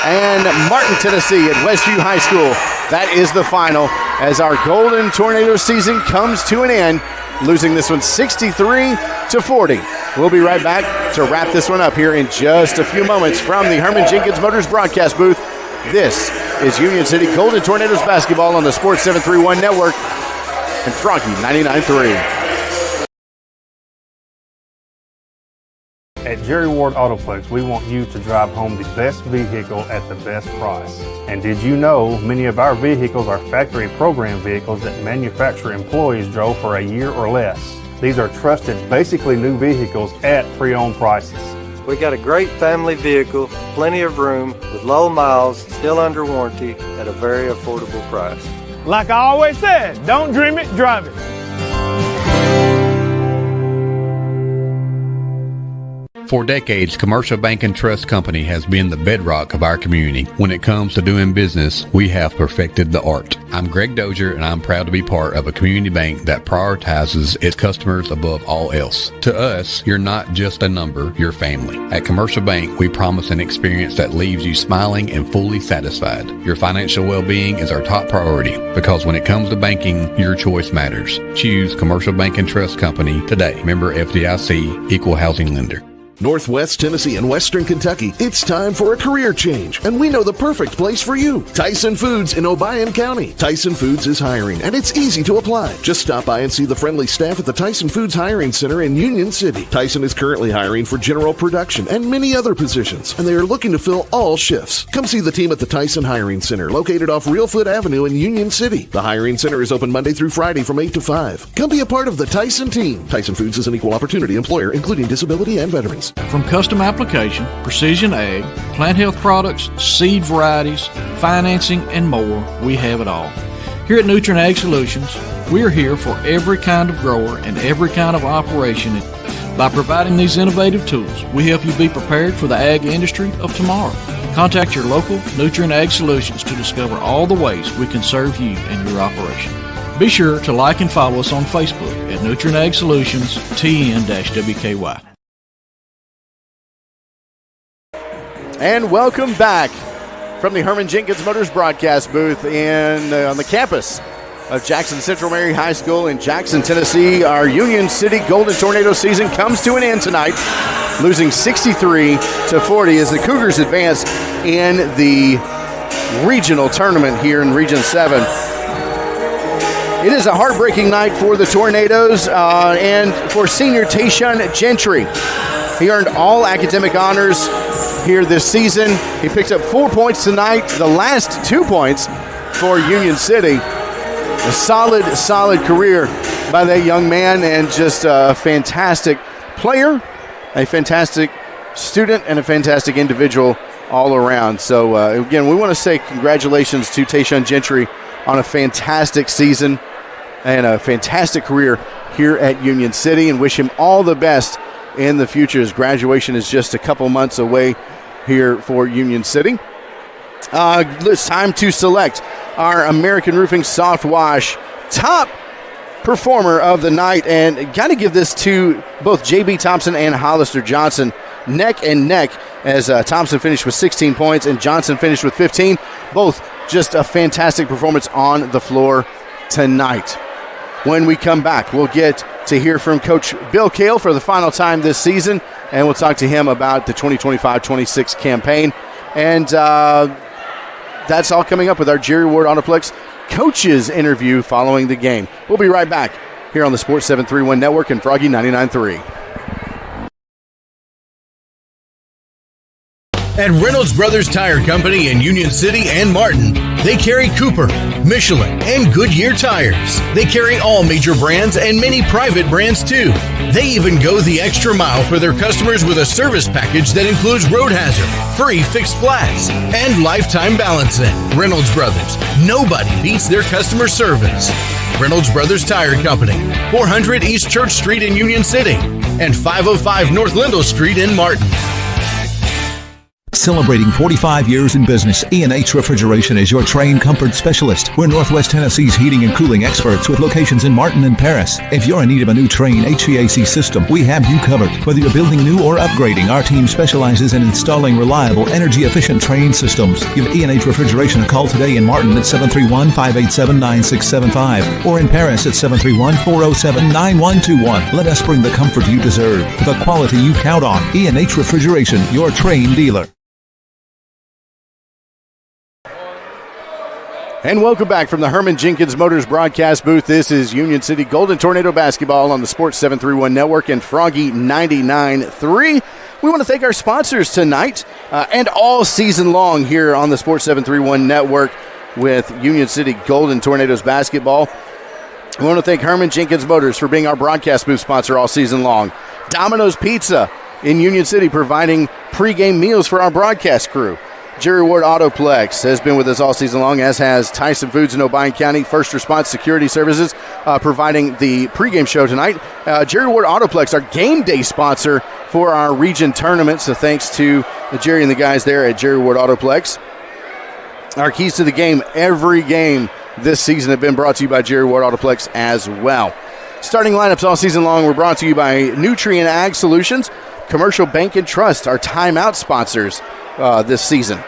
and Martin, Tennessee at Westview High School. That is the final as our Golden Tornado season comes to an end, losing this one 63-40. We'll be right back to wrap this one up here in just a few moments from the Herman Jenkins Motors broadcast booth. This is Union City Golden Tornadoes basketball on the Sports 731 Network and Froggy 99.3. At Jerry Ward Autoplex, we want you to drive home the best vehicle at the best price. And did you know many of our vehicles are factory program vehicles that manufacturer employees drove for a year or less? These are trusted, basically new vehicles at pre-owned prices. We got a great family vehicle, plenty of room, with low miles, still under warranty, at a very affordable price. Like I always said, don't dream it, drive it. For decades, Commercial Bank and Trust Company has been the bedrock of our community. When it comes to doing business, we have perfected the art. I'm Greg Dozier, and I'm proud to be part of a community bank that prioritizes its customers above all else. To us, you're not just a number, you're family. At Commercial Bank, we promise an experience that leaves you smiling and fully satisfied. Your financial well-being is our top priority, because when it comes to banking, your choice matters. Choose Commercial Bank and Trust Company today. Member FDIC, Equal Housing Lender. Northwest Tennessee and Western Kentucky, it's time for a career change, and we know the perfect place for you. Tyson Foods in Obion County. Tyson Foods is hiring, and it's easy to apply. Just stop by and see the friendly staff at the Tyson Foods Hiring Center in Union City. Tyson is currently hiring for general production and many other positions, and they are looking to fill all shifts. Come see the team at the Tyson Hiring Center, located off Reelfoot Avenue in Union City. The Hiring Center is open Monday through Friday from 8 to 5. Come be a part of the Tyson team. Tyson Foods is an equal opportunity employer, including disability and veterans. From custom application, precision ag, plant health products, seed varieties, financing, and more, we have it all. Here at Nutrient Ag Solutions, we're here for every kind of grower and every kind of operation. By providing these innovative tools, we help you be prepared for the ag industry of tomorrow. Contact your local Nutrient Ag Solutions to discover all the ways we can serve you and your operation. Be sure to like and follow us on Facebook at Nutrient Ag Solutions TN-WKY. And welcome back from the Herman Jenkins Motors broadcast booth on the campus of Jackson Central Mary High School in Jackson, Tennessee. Our Union City Golden Tornado season comes to an end tonight, losing 63-40 as the Cougars advance in the regional tournament here in Region 7. It is a heartbreaking night for the Tornadoes and for senior Tayshaun Gentry. He earned all academic honors here this season. He picked up 4 points tonight, the last 2 points for Union City. A solid career by that young man, and just a fantastic player, a fantastic student, and a fantastic individual all around. So, again, we want to say congratulations to Tayshaun Gentry on a fantastic season and a fantastic career here at Union City, and wish him all the best in the future. His graduation is just a couple months away here for Union City. It's time to select our American Roofing Soft Wash top performer of the night, and got to give this to both J.B. Thompson and Hollister Johnson, neck and neck, as Thompson finished with 16 points and Johnson finished with 15. Both just a fantastic performance on the floor tonight. When we come back, we'll get to hear from Coach Bill Kale for the final time this season, and we'll talk to him about the 2025-26 campaign. And that's all coming up with our Jerry Ward Autoplex coaches interview following the game. We'll be right back here on the Sports 731 Network and Froggy 99.3. At Reynolds Brothers Tire Company in Union City and Martin, they carry Cooper, Michelin, and Goodyear tires. They carry all major brands and many private brands too. They even go the extra mile for their customers with a service package that includes road hazard, free fixed flats, and lifetime balancing. Reynolds Brothers, nobody beats their customer service. Reynolds Brothers Tire Company, 400 East Church Street in Union City and 505 North Lindell Street in Martin. Celebrating 45 years in business, E&H Refrigeration is your trained comfort specialist. We're Northwest Tennessee's heating and cooling experts with locations in Martin and Paris. If you're in need of a new Trane HVAC system, we have you covered. Whether you're building new or upgrading, our team specializes in installing reliable, energy-efficient Trane systems. Give E&H Refrigeration a call today in Martin at 731-587-9675 or in Paris at 731-407-9121. Let us bring the comfort you deserve with the quality you count on. E&H Refrigeration, your Trane dealer. And welcome back from the Herman Jenkins Motors broadcast booth. This is Union City Golden Tornado basketball on the Sports 731 Network and Froggy 99.3. We want to thank our sponsors tonight and all season long here on the Sports 731 Network with Union City Golden Tornadoes basketball. We want to thank Herman Jenkins Motors for being our broadcast booth sponsor all season long. Domino's Pizza in Union City providing pregame meals for our broadcast crew. Jerry Ward Autoplex has been with us all season long, as has Tyson Foods in Obion County. First Response Security Services providing the pregame show tonight. Jerry Ward Autoplex, our game day sponsor for our region tournament. So thanks to Jerry and the guys there at Jerry Ward Autoplex. Our keys to the game, every game this season, have been brought to you by Jerry Ward Autoplex as well. Starting lineups all season long were brought to you by Nutrient Ag Solutions, Commercial Bank and Trust, our timeout sponsors this season.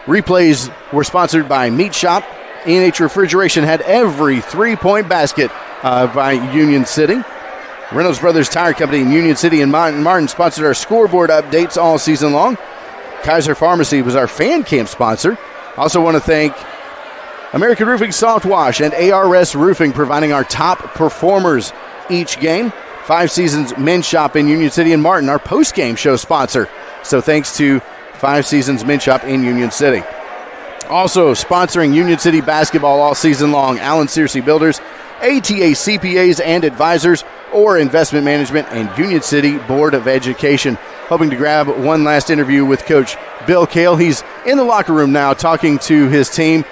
Replays were sponsored by Meat Shop. E&H Refrigeration had every three-point basket by Union City. Reynolds Brothers Tire Company in Union City and Martin sponsored our scoreboard updates all season long. Kaiser Pharmacy was our fan camp sponsor. Also want to thank American Roofing Soft Wash and ARS Roofing providing our top performers each game. 5 Seasons Men's Shop in Union City and Martin, our post-game show sponsor. So thanks to 5 Seasons Men's Shop in Union City. Also sponsoring Union City basketball all season long, Allen Searcy Builders, ATA CPAs and Advisors, or Investment Management, and Union City Board of Education. Hoping to grab one last interview with Coach Bill Kale. He's in the locker room now talking to his team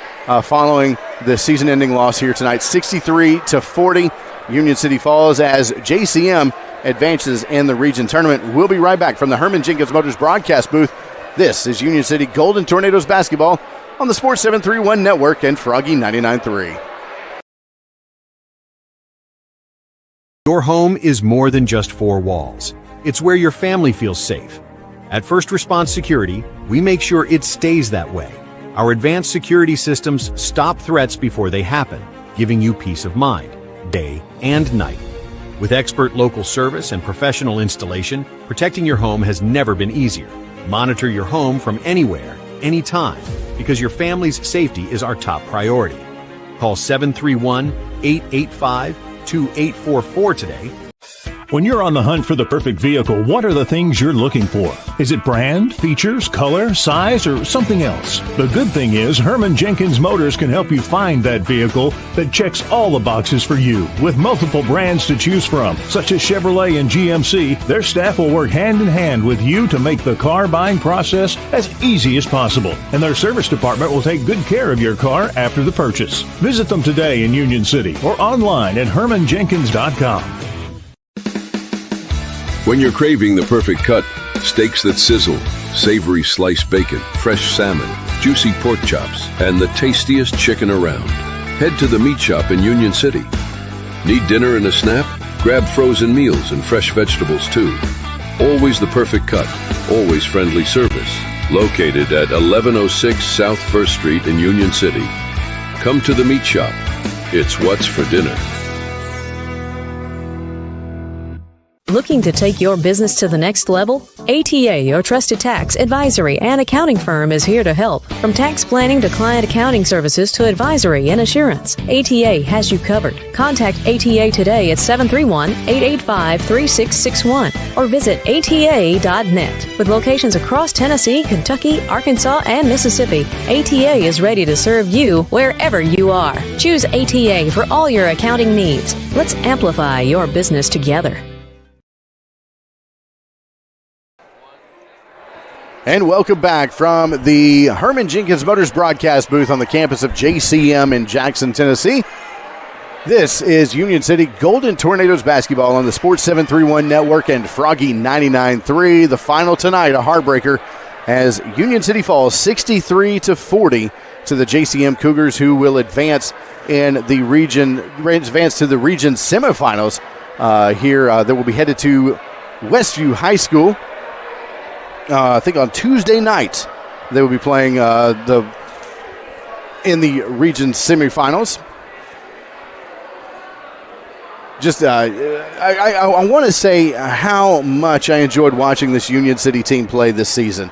following the season-ending loss here tonight, 63-40. Union City falls as JCM advances in the region tournament. We'll be right back from the Herman Jenkins Motors broadcast booth. This is Union City Golden Tornadoes basketball on the Sports 731 Network and Froggy 99.3. Your home is more than just 4 walls. It's where your family feels safe. At First Response Security, we make sure it stays that way. Our advanced security systems stop threats before they happen, giving you peace of mind, day and night. With expert local service and professional installation, protecting your home has never been easier. Monitor your home from anywhere, anytime, because your family's safety is our top priority. Call 731-885-2844 today. When you're on the hunt for the perfect vehicle, what are the things you're looking for? Is it brand, features, color, size, or something else? The good thing is Herman Jenkins Motors can help you find that vehicle that checks all the boxes for you. With multiple brands to choose from, such as Chevrolet and GMC, their staff will work hand in hand with you to make the car buying process as easy as possible. And their service department will take good care of your car after the purchase. Visit them today in Union City or online at hermanjenkins.com. When you're craving the perfect cut, steaks that sizzle, savory sliced bacon, fresh salmon, juicy pork chops, and the tastiest chicken around, head to the Meat Shop in Union City. Need dinner and a snap? Grab frozen meals and fresh vegetables too. Always the perfect cut, always friendly service. Located at 1106 South 1st Street in Union City. Come to the Meat Shop. It's what's for dinner. Looking to take your business to the next level? ATA, your trusted tax, advisory, and accounting firm is here to help. From tax planning to client accounting services to advisory and assurance, ATA has you covered. Contact ATA today at 731-885-3661 or visit ATA.net. With locations across Tennessee, Kentucky, Arkansas, and Mississippi, ATA is ready to serve you wherever you are. Choose ATA for all your accounting needs. Let's amplify your business together. And welcome back from the Herman Jenkins Motors broadcast booth on the campus of JCM in Jackson, Tennessee. This is Union City Golden Tornadoes basketball on the Sports 731 Network and Froggy 99.3. The final tonight, a heartbreaker, as Union City falls 63-40 to the JCM Cougars, who will advance in the region, advance to the region semifinals here. That will be headed to Westview High School. I think on Tuesday night they will be playing in the region semifinals. Just I want to say how much I enjoyed watching this Union City team play this season.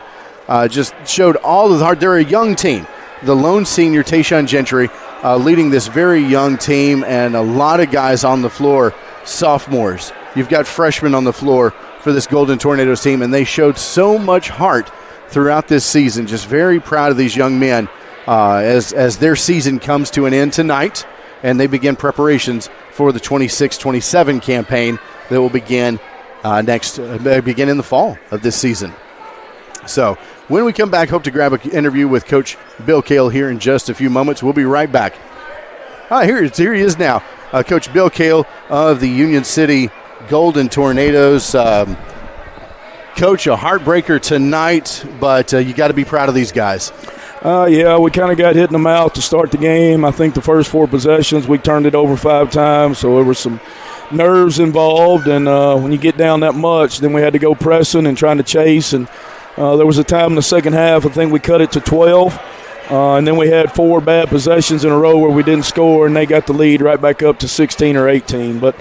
Just showed all of the heart. They're a young team. The lone senior, Tayshawn Gentry, leading this very young team, and a lot of guys on the floor, sophomores. You've got freshmen on the floor for this Golden Tornadoes team, and they showed so much heart throughout this season. Just very proud of these young men as their season comes to an end tonight, and they begin preparations for the 26-27 campaign that will begin begin in the fall of this season. So when we come back, hope to grab an interview with Coach Bill Cale here in just a few moments. We'll be right back. Here he is now, Coach Bill Cale of the Union City Golden Tornadoes. Coach, a heartbreaker tonight, but you got to be proud of these guys. Yeah, we kind of got hit in the mouth to start the game. I think the first 4 possessions, we turned it over 5 times, so there were some nerves involved. And when you get down that much, then we had to go pressing and trying to chase. And there was a time in the second half, I think we cut it to 12. And then we had 4 bad possessions in a row where we didn't score, and they got the lead right back up to 16 or 18. But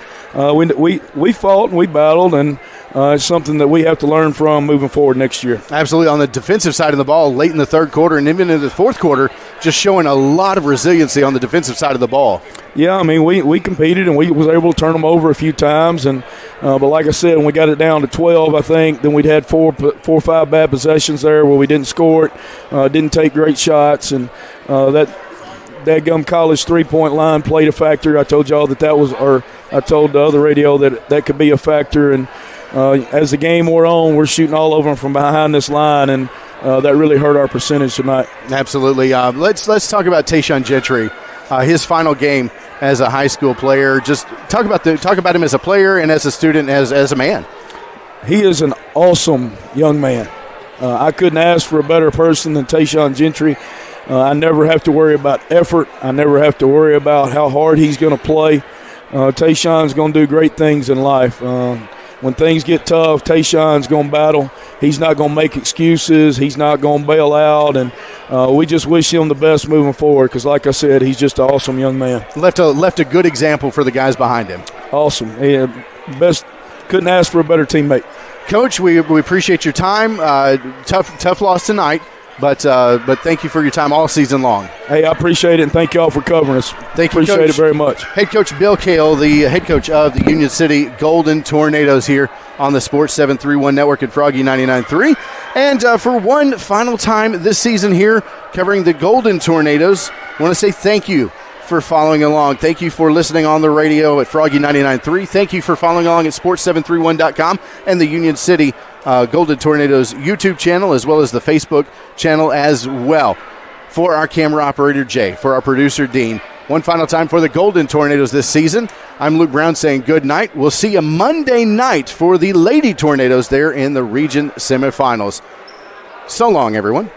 we fought and we battled, and it's something that we have to learn from moving forward next year. Absolutely. On the defensive side of the ball, late in the third quarter and even in the fourth quarter, just showing a lot of resiliency on the defensive side of the ball. Yeah, I mean, we competed, and we was able to turn them over a few times. And but like I said, when we got it down to 12, I think, then we'd had 4 or 5 bad possessions there where we didn't score it, didn't take great shots, and that dadgum college three-point line played a factor. I told y'all that was, or I told the other radio that could be a factor. And as the game wore on, we're shooting all over them from behind this line, and that really hurt our percentage tonight. Absolutely. Let's talk about Tayshawn Gentry, his final game as a high school player. Just talk about him as a player and as a student, as a man. He is an awesome young man. I couldn't ask for a better person than Tayshawn Gentry. I never have to worry about effort. I never have to worry about how hard he's going to play. Tayshawn's going to do great things in life. When things get tough, Tayshawn's going to battle. He's not going to make excuses. He's not going to bail out. And we just wish him the best moving forward because, like I said, he's just an awesome young man. Left a good example for the guys behind him. Awesome. Best. Couldn't ask for a better teammate. Coach, we appreciate your time. Tough loss tonight. But thank you for your time all season long. Hey, I appreciate it, and thank you all for covering us. Thank you, appreciate it very much. Head Coach Bill Cale, the head coach of the Union City Golden Tornadoes here on the Sports 731 Network at Froggy 99.3. And for one final time this season here covering the Golden Tornadoes, I want to say thank you for following along. Thank you for listening on the radio at Froggy 99.3. Thank you for following along at sports731.com and the Union City Golden Tornadoes YouTube channel, as well as the Facebook channel as well. For our camera operator, Jay, for our producer, Dean, one final time for the Golden Tornadoes this season, I'm Luke Brown saying good night. We'll see you Monday night for the Lady Tornadoes there in the region semifinals. So long, everyone.